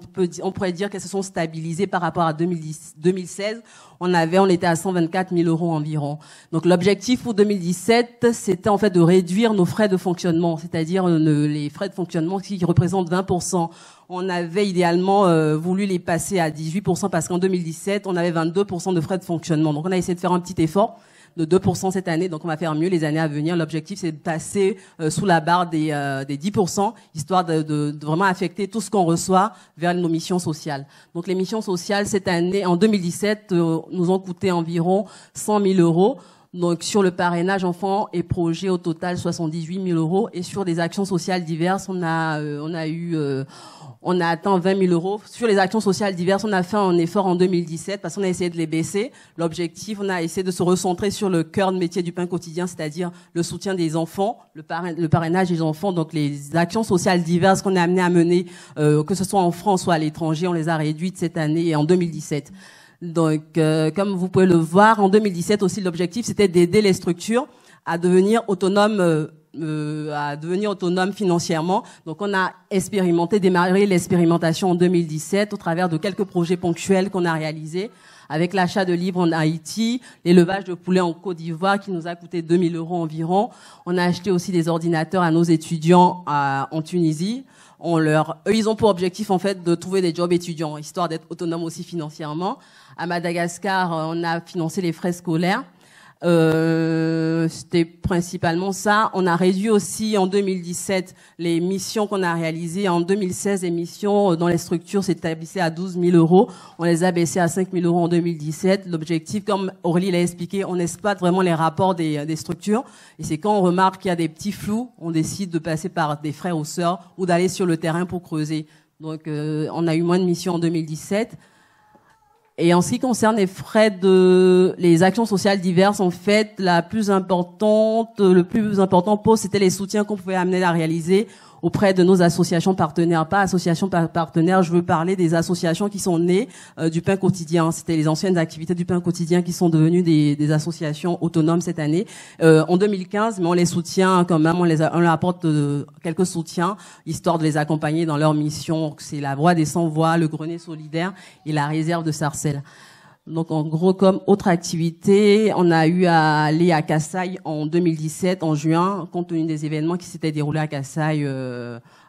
pourrait dire qu'elles se sont stabilisées par rapport à 2016. On était à 124 000 euros environ. Donc l'objectif pour 2017, c'était en fait de réduire nos frais de fonctionnement, c'est-à-dire les frais de fonctionnement qui représentent 20%. On avait idéalement voulu les passer à 18% parce qu'en 2017, on avait 22% de frais de fonctionnement. Donc on a essayé de faire un petit effort de 2% cette année, donc on va faire mieux les années à venir. L'objectif, c'est de passer sous la barre des 10%, histoire de vraiment affecter tout ce qu'on reçoit vers nos missions sociales. Donc les missions sociales, cette année, en 2017, nous ont coûté environ 100 000 euros. Donc sur le parrainage enfants et projets, au total 78 000 euros. Et sur des actions sociales diverses, on a atteint 20 000 euros. Sur les actions sociales diverses, on a fait un effort en 2017 parce qu'on a essayé de les baisser. L'objectif, on a essayé de se recentrer sur le cœur de métier du pain quotidien, c'est-à-dire le soutien des enfants, le parrainage des enfants. Donc les actions sociales diverses qu'on est amené à mener, que ce soit en France ou à l'étranger, on les a réduites cette année et en 2017. Donc, comme vous pouvez le voir, en 2017 aussi, l'objectif, c'était d'aider les structures à devenir autonomes financièrement. Donc, on a démarré l'expérimentation en 2017 au travers de quelques projets ponctuels qu'on a réalisés, avec l'achat de livres en Haïti, l'élevage de poulets en Côte d'Ivoire qui nous a coûté 2 000 euros environ. On a acheté aussi des ordinateurs à nos étudiants en Tunisie. Eux, ils ont pour objectif, en fait, de trouver des jobs étudiants, histoire d'être autonomes aussi financièrement. À Madagascar, on a financé les frais scolaires. C'était principalement ça. On a réduit aussi en 2017 les missions qu'on a réalisées. En 2016, les missions dans les structures s'établissaient à 12 000 euros. On les a baissées à 5 000 euros en 2017. L'objectif, comme Aurélie l'a expliqué, on exploite vraiment les rapports des structures. Et c'est quand on remarque qu'il y a des petits flous, on décide de passer par des frères ou sœurs ou d'aller sur le terrain pour creuser. Donc, on a eu moins de missions en 2017. Et en ce qui concerne les actions sociales diverses, en fait, le plus important poste, c'était les soutiens qu'on pouvait amener à réaliser auprès de nos associations partenaires. Pas associations partenaires, je veux parler des associations qui sont nées du pain quotidien. C'était les anciennes activités du pain quotidien qui sont devenues des associations autonomes cette année. En 2015, mais on les soutient quand même, on leur apporte quelques soutiens, histoire de les accompagner dans leur mission. C'est la Voix des Sans-Voix, le Grenier solidaire et la réserve de Sarcelles. Donc, en gros, comme autre activité, on a eu à aller à Kasaï en 2017, en juin, compte tenu des événements qui s'étaient déroulés à Kasaï,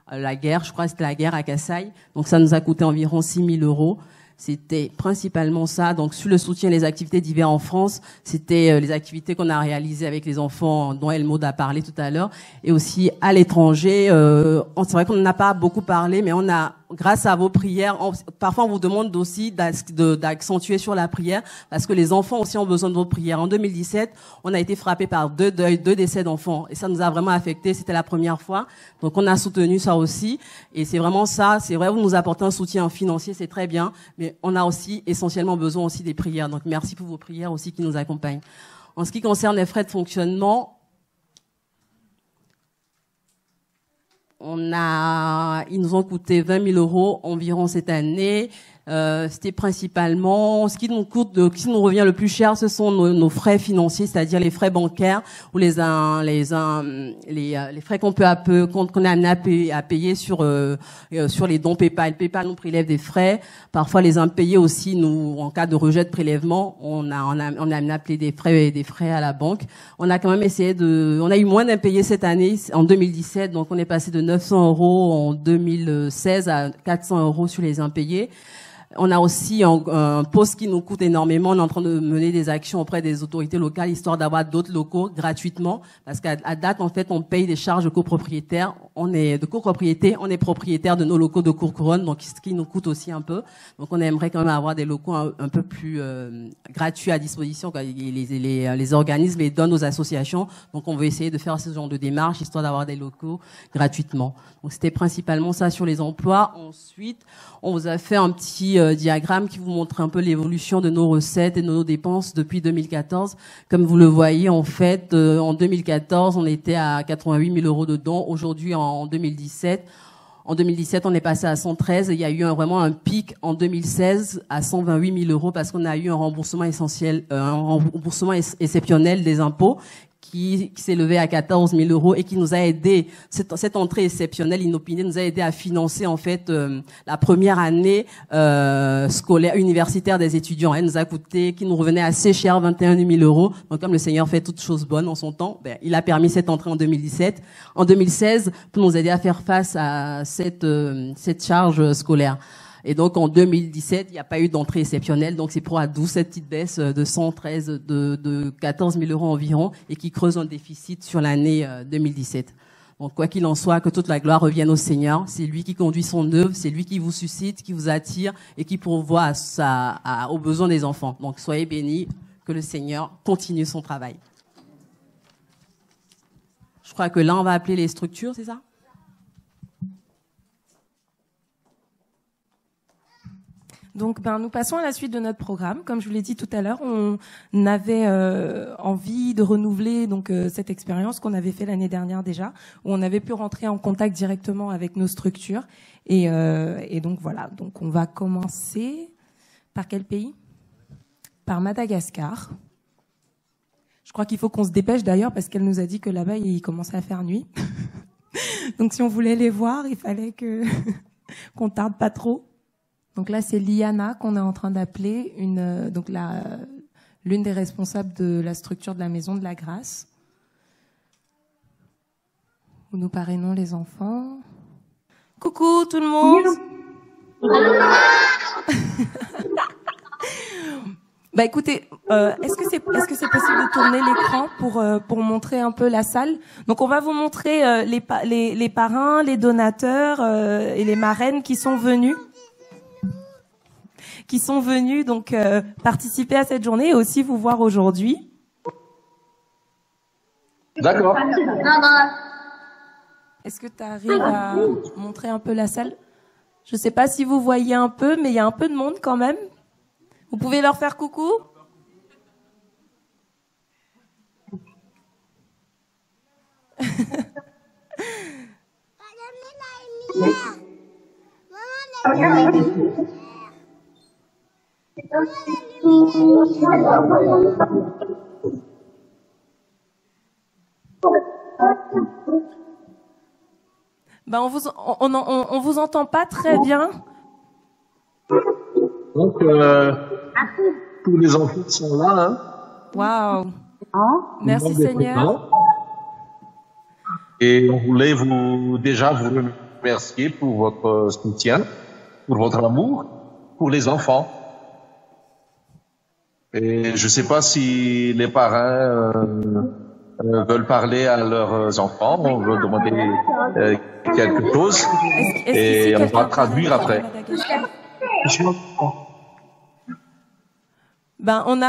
la guerre, je crois que c'était la guerre à Kasaï. Donc, ça nous a coûté environ 6 000 euros. C'était principalement ça. Donc, sur le soutien des activités diverses en France, c'était les activités qu'on a réalisées avec les enfants, dont Elmaud a parlé tout à l'heure, et aussi à l'étranger. C'est vrai qu'on n'en a pas beaucoup parlé, mais on a grâce à vos prières, parfois on vous demande aussi d'accentuer sur la prière, parce que les enfants aussi ont besoin de vos prières. En 2017, on a été frappé par deux décès d'enfants, et ça nous a vraiment affecté. C'était la première fois, donc on a soutenu ça aussi, et c'est vraiment ça. C'est vrai, vous nous apportez un soutien financier, c'est très bien, mais on a aussi essentiellement besoin aussi des prières. Donc merci pour vos prières aussi qui nous accompagnent. En ce qui concerne les frais de fonctionnement, ils nous ont coûté 20 000 € environ cette année. C'était principalement, ce qui nous revient le plus cher, ce sont nos frais financiers, c'est-à-dire les frais bancaires ou les frais qu'on est amené à payer sur les dons PayPal. PayPal nous prélève des frais. Parfois les impayés aussi, en cas de rejet de prélèvement, on a amené à payer des frais à la banque. On a quand même on a eu moins d'impayés cette année, en 2017, donc on est passé de 900 € en 2016 à 400 € sur les impayés. On a aussi un poste qui nous coûte énormément. On est en train de mener des actions auprès des autorités locales, histoire d'avoir d'autres locaux gratuitement. Parce qu'à date, en fait, on paye des charges de copropriétaire. On est propriétaire de nos locaux de Courcouronnes, donc ce qui nous coûte aussi un peu. Donc on aimerait quand même avoir des locaux un peu plus gratuits à disposition. Les organismes les donnent aux associations. Donc on veut essayer de faire ce genre de démarche, histoire d'avoir des locaux gratuitement. Donc c'était principalement ça sur les emplois. Ensuite, on vous a fait un petit diagramme qui vous montre un peu l'évolution de nos recettes et de nos dépenses depuis 2014. Comme vous le voyez, en fait, en 2014, on était à 88 000 € de dons. Aujourd'hui, en 2017, on est passé à 113. Il y a eu vraiment un pic en 2016 à 128 000 € parce qu'on a eu un remboursement exceptionnel des impôts qui s'est levé à 14 000 € et qui nous a aidé, cette entrée exceptionnelle, inopinée, nous a aidé à financer en fait la première année scolaire universitaire des étudiants. Elle nous a coûté, qui nous revenait assez cher, 21 000 €. Donc comme le Seigneur fait toutes choses bonnes en son temps, il a permis cette entrée en 2017. En 2016, pour nous aider à faire face à cette charge scolaire. Et donc en 2017, il n'y a pas eu d'entrée exceptionnelle, donc c'est pour d'où cette petite baisse de 113, de 14 000 € environ, et qui creuse un déficit sur l'année 2017. Donc quoi qu'il en soit, que toute la gloire revienne au Seigneur. C'est lui qui conduit son œuvre, c'est lui qui vous suscite, qui vous attire et qui pourvoit aux besoins des enfants. Donc soyez bénis, que le Seigneur continue son travail. Je crois que là, on va appeler les structures, c'est ça ? Donc, nous passons à la suite de notre programme. Comme je vous l'ai dit tout à l'heure, on avait envie de renouveler cette expérience qu'on avait fait l'année dernière déjà, où on avait pu rentrer en contact directement avec nos structures. Et donc voilà. Donc, on va commencer par quel pays ? Par Madagascar. Je crois qu'il faut qu'on se dépêche d'ailleurs parce qu'elle nous a dit que là-bas il commençait à faire nuit. Donc, si on voulait les voir, il fallait qu'on tarde pas trop. Donc là, c'est Liana qu'on est en train d'appeler, l'une des responsables de la structure de la Maison de la Grâce, où nous parrainons les enfants. Coucou tout le monde. Écoutez, est-ce que c'est possible de tourner l'écran pour montrer un peu la salle ? Donc on va vous montrer les parrains, les donateurs et les marraines qui sont venus donc participer à cette journée et aussi vous voir aujourd'hui. D'accord. Est-ce que tu arrives à montrer un peu la salle ? Je ne sais pas si vous voyez un peu, mais il y a un peu de monde quand même. Vous pouvez leur faire coucou ? On vous entend pas très bien. Donc, tous les enfants sont là. Waouh. Merci Seigneur. Et on voulait vous remercier pour votre soutien, pour votre amour, pour les enfants. Et je ne sais pas si les parrains veulent parler à leurs enfants, on veut demander quelque chose et on va traduire après. Ben, on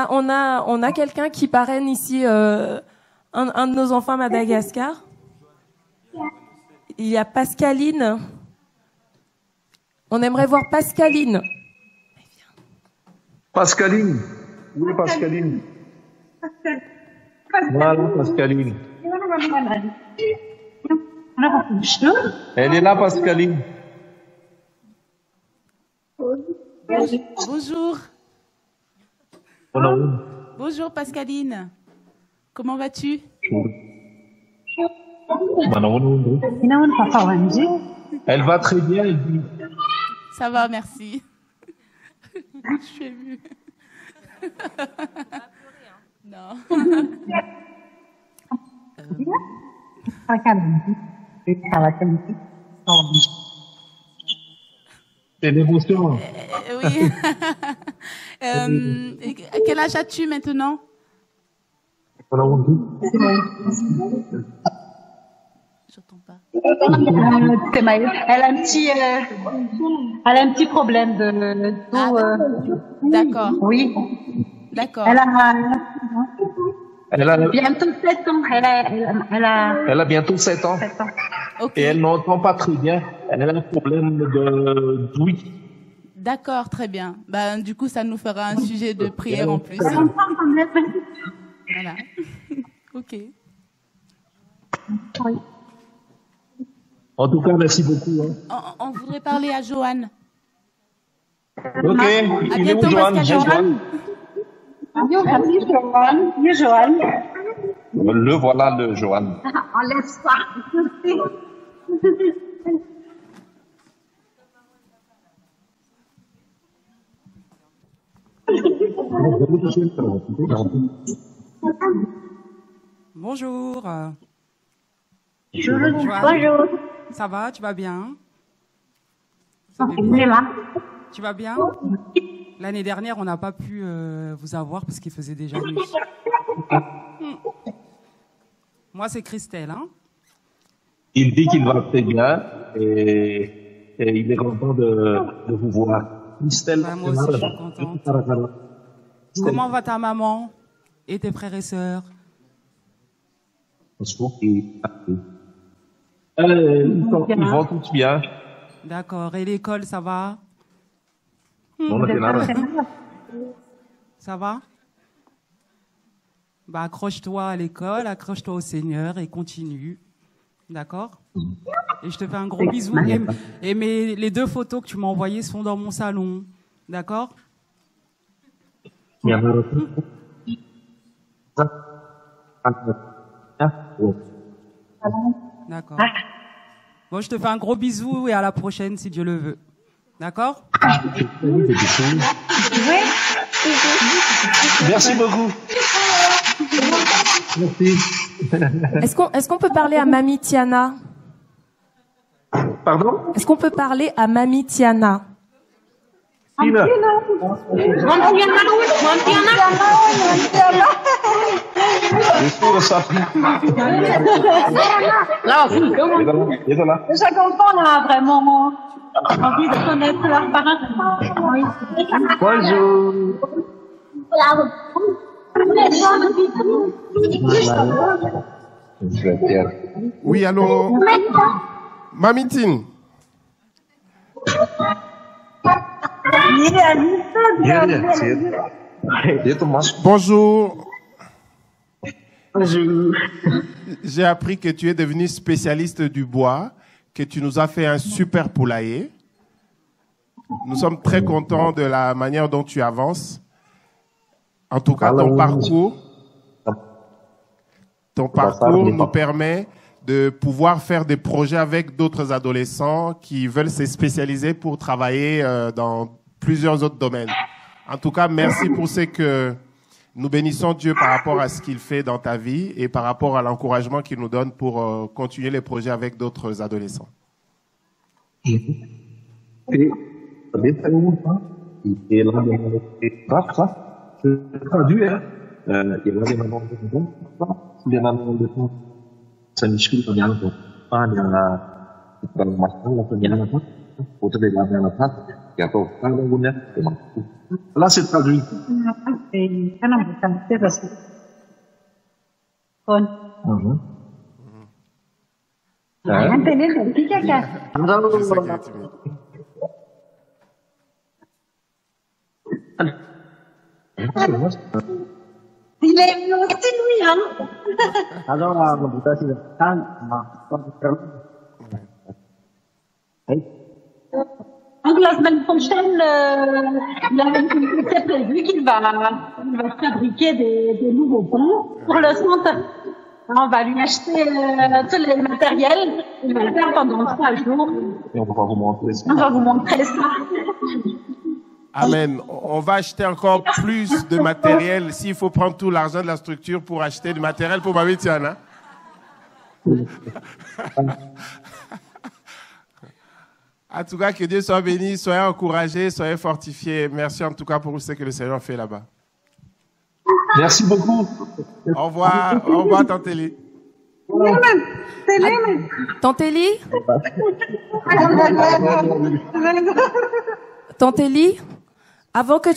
a quelqu'un qui parraine ici un de nos enfants à Madagascar. Il y a Pascaline. On aimerait voir Pascaline. Pascaline. Où est Pascaline? Voilà Pascaline. Elle est là, Pascaline. Bonjour. Bonjour Pascaline. Comment vas-tu? Elle va très bien, elle dit. Ça va, merci. Je suis émue. Non. C'est l'émotion. Oui. Quel âge as-tu maintenant? J'entends pas. Elle a un petit problème de D'accord. Oui. D'accord. Elle a bientôt 7 ans. Elle a bientôt 7 ans. Okay. Et elle n'entend pas très bien. Elle a un problème d'ouïe. D'accord, très bien. Ben, du coup, ça nous fera un sujet de prière en plus. Voilà. Ok. En tout cas, merci beaucoup. On voudrait parler à Joanne. Ok. À bientôt, Joanne. Joanne. Le voilà, le Joanne. On laisse pas. Bonjour. Bonjour. Ça va, tu vas bien? Tu vas bien? L'année dernière, on n'a pas pu vous avoir parce qu'il faisait déjà nuit. Moi, c'est Christelle. Hein? Il dit qu'il va très bien et il est content de vous voir. Christelle, moi aussi, je suis contente. Comment va ta maman et tes frères et sœurs? Ils vont tous bien. D'accord. Et l'école, ça va? Ça va? Bah, accroche-toi à l'école, accroche-toi au Seigneur et continue. D'accord? Et je te fais un gros bisou. Et les 2 photos que tu m'as envoyées sont dans mon salon. D'accord? D'accord. Bon, je te fais un gros bisou et à la prochaine si Dieu le veut. D'accord? Merci beaucoup. Merci. Est-ce qu'on peut parler à Mamie Tiana? Pardon? Est-ce qu'on peut parler à Mamie Tiana? Tina. Chaque enfant a vraiment envie de connaître leurs parents. Oui. Bonjour. Oui, allô? Mamitine. Bonjour. Bonjour. J'ai appris que tu es devenu spécialiste du bois, que tu nous as fait un super poulailler. Nous sommes très contents de la manière dont tu avances. En tout cas, ton parcours nous permet de pouvoir faire des projets avec d'autres adolescents qui veulent se spécialiser pour travailler dans plusieurs autres domaines. En tout cas, merci pour ce que nous bénissons Dieu par rapport à ce qu'il fait dans ta vie et par rapport à l'encouragement qu'il nous donne pour continuer les projets avec d'autres adolescents. dia naman dito sa Michigan pagyan ko pa dia kalau masalah pagyan ko puto de la mano pat ya to kalau guna la se traduit kana bukan terus kon nanti dia tiga kan Dilema kasi niya. Ano ang mabuta sila tan Donc la semaine prochaine, c'est prévu qu'il va fabriquer des nouveaux ponts pour le centre. On va lui acheter tout le matériel. Il va le faire pendant 3 jours. Et on va vous montrer ça. On va vous montrer ça. Amen. On va acheter encore plus de matériel. S'il faut prendre tout l'argent de la structure pour acheter du matériel pour Mami Tiana. En tout cas, que Dieu soit béni, soyez encouragés, soyez fortifiés. Merci en tout cas pour ce que le Seigneur fait là-bas. Merci beaucoup. Au revoir, Tante Eli. Tante Eli Tante Eli, avant que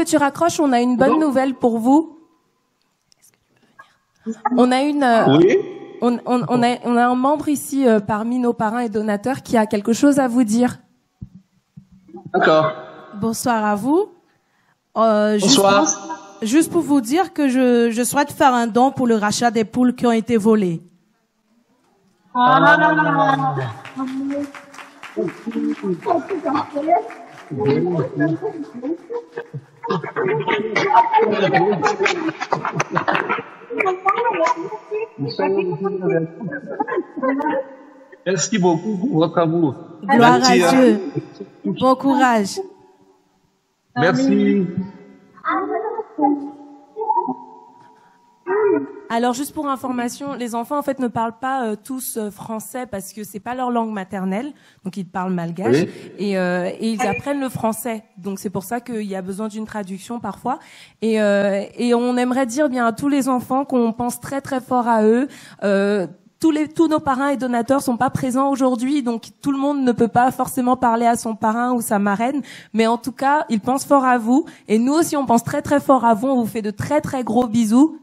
tu raccroches, on a une bonne nouvelle pour vous. On a on a un membre ici parmi nos parrains et donateurs qui a quelque chose à vous dire. D'accord. Bonsoir à vous. Bonsoir. Juste pour vous dire que je souhaite faire un don pour le rachat des poules qui ont été volées. Merci beaucoup pour votre amour. Gloire à Dieu. Bon courage. Merci. Alors juste pour information, les enfants en fait ne parlent pas tous français parce que c'est pas leur langue maternelle, donc ils parlent malgache et ils apprennent le français. Donc c'est pour ça qu'il y a besoin d'une traduction parfois. Et on aimerait dire bien à tous les enfants qu'on pense très très fort à eux. Tous nos parrains et donateurs sont pas présents aujourd'hui, donc tout le monde ne peut pas forcément parler à son parrain ou sa marraine, mais en tout cas, ils pensent fort à vous. Et nous aussi, on pense très très fort à vous. On vous fait de très très gros bisous.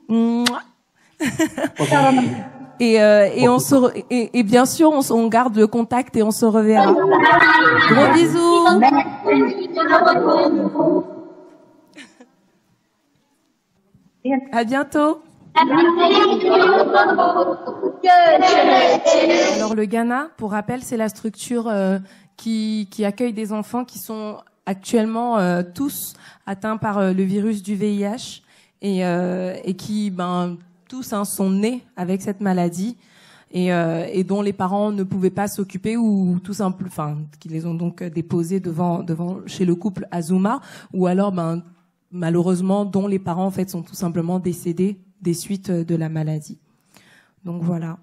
Et bien sûr, on garde le contact et on se reverra. Gros bisous. À bientôt. Alors le Ghana, pour rappel, c'est la structure qui accueille des enfants qui sont actuellement tous atteints par le virus du VIH et qui tous sont nés avec cette maladie et dont les parents ne pouvaient pas s'occuper ou tout simplement, qui les ont donc déposés devant chez le couple Azuma, ou alors malheureusement dont les parents en fait sont tout simplement décédés des suites de la maladie. Donc voilà.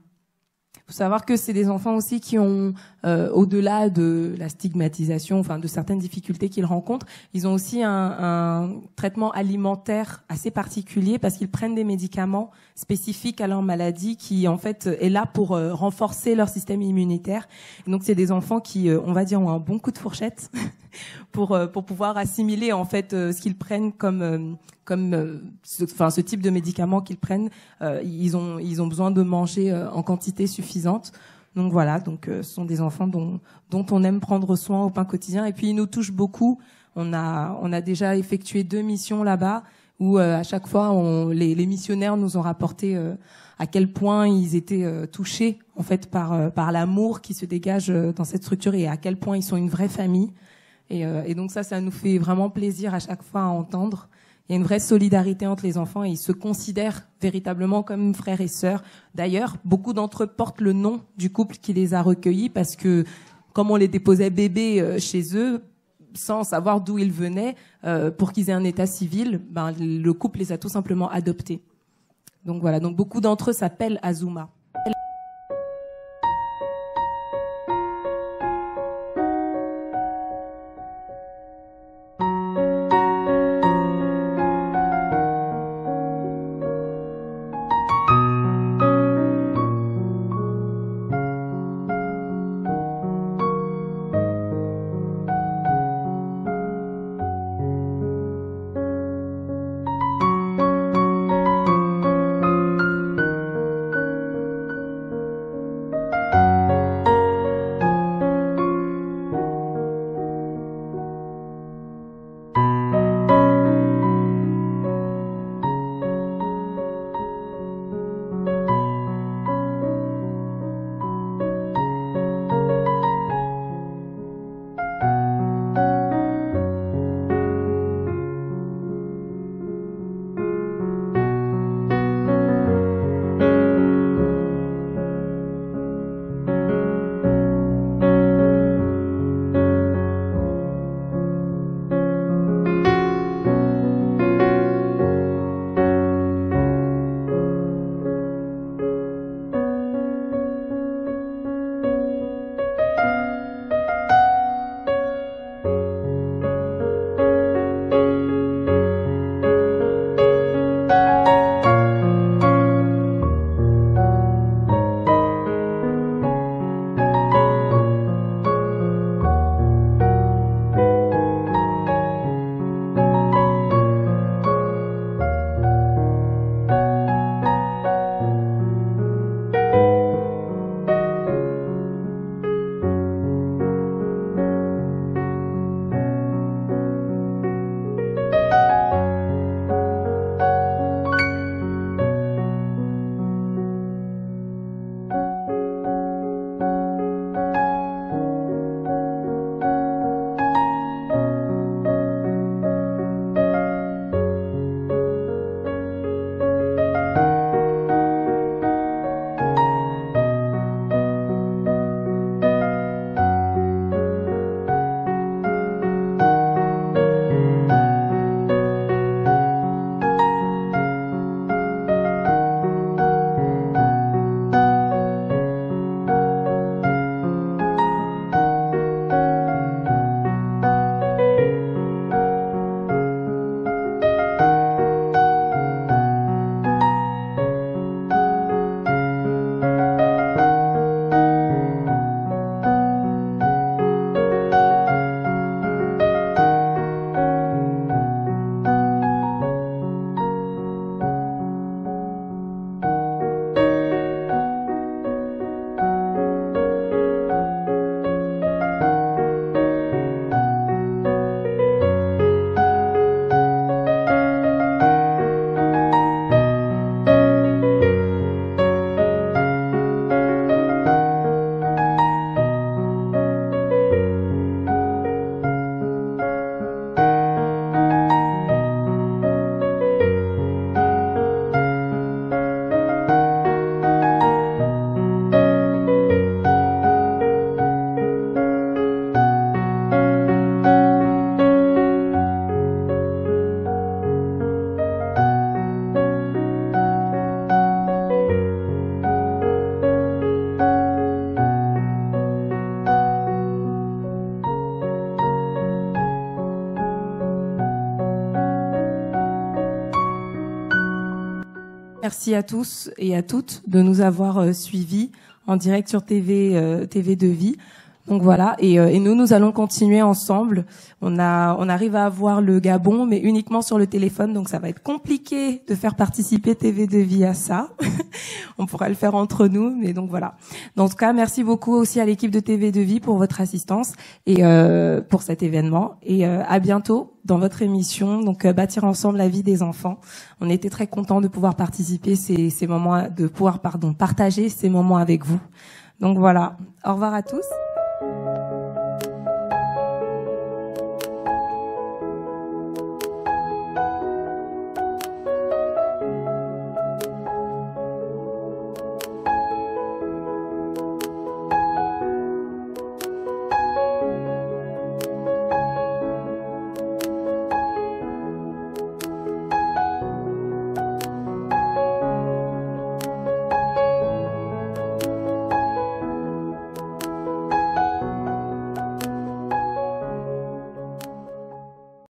Il faut savoir que c'est des enfants aussi qui ont, au-delà de la stigmatisation, enfin de certaines difficultés qu'ils rencontrent, ils ont aussi un traitement alimentaire assez particulier parce qu'ils prennent des médicaments spécifiques à leur maladie qui en fait est là pour renforcer leur système immunitaire. Et donc c'est des enfants qui, on va dire, ont un bon coup de fourchette pour pouvoir assimiler en fait ce qu'ils prennent ce type de médicaments qu'ils prennent. Ils ont besoin de manger en quantité suffisante. Donc voilà, ce sont des enfants dont on aime prendre soin au pain quotidien. Et puis ils nous touchent beaucoup. On a déjà effectué 2 missions là-bas où à chaque fois les missionnaires nous ont rapporté à quel point ils étaient touchés en fait par l'amour qui se dégage dans cette structure et à quel point ils sont une vraie famille. Et donc ça nous fait vraiment plaisir à chaque fois à entendre. Il y a une vraie solidarité entre les enfants et ils se considèrent véritablement comme frères et sœurs. D'ailleurs, beaucoup d'entre eux portent le nom du couple qui les a recueillis parce que comme on les déposait bébés chez eux, sans savoir d'où ils venaient, pour qu'ils aient un état civil, le couple les a tout simplement adoptés. Donc voilà, donc beaucoup d'entre eux s'appellent Azuma. Merci à tous et à toutes de nous avoir suivis en direct sur TV2Vie. Donc voilà, et nous allons continuer ensemble. On arrive à avoir le Gabon, mais uniquement sur le téléphone, donc ça va être compliqué de faire participer TV2Vie à ça. On pourra le faire entre nous, mais donc voilà. En tout cas, merci beaucoup aussi à l'équipe de TV2Vie pour votre assistance et pour cet événement. Et à bientôt dans votre émission, donc Bâtir ensemble la vie des enfants. On était très contents de pouvoir participer partager ces moments avec vous. Donc voilà, au revoir à tous.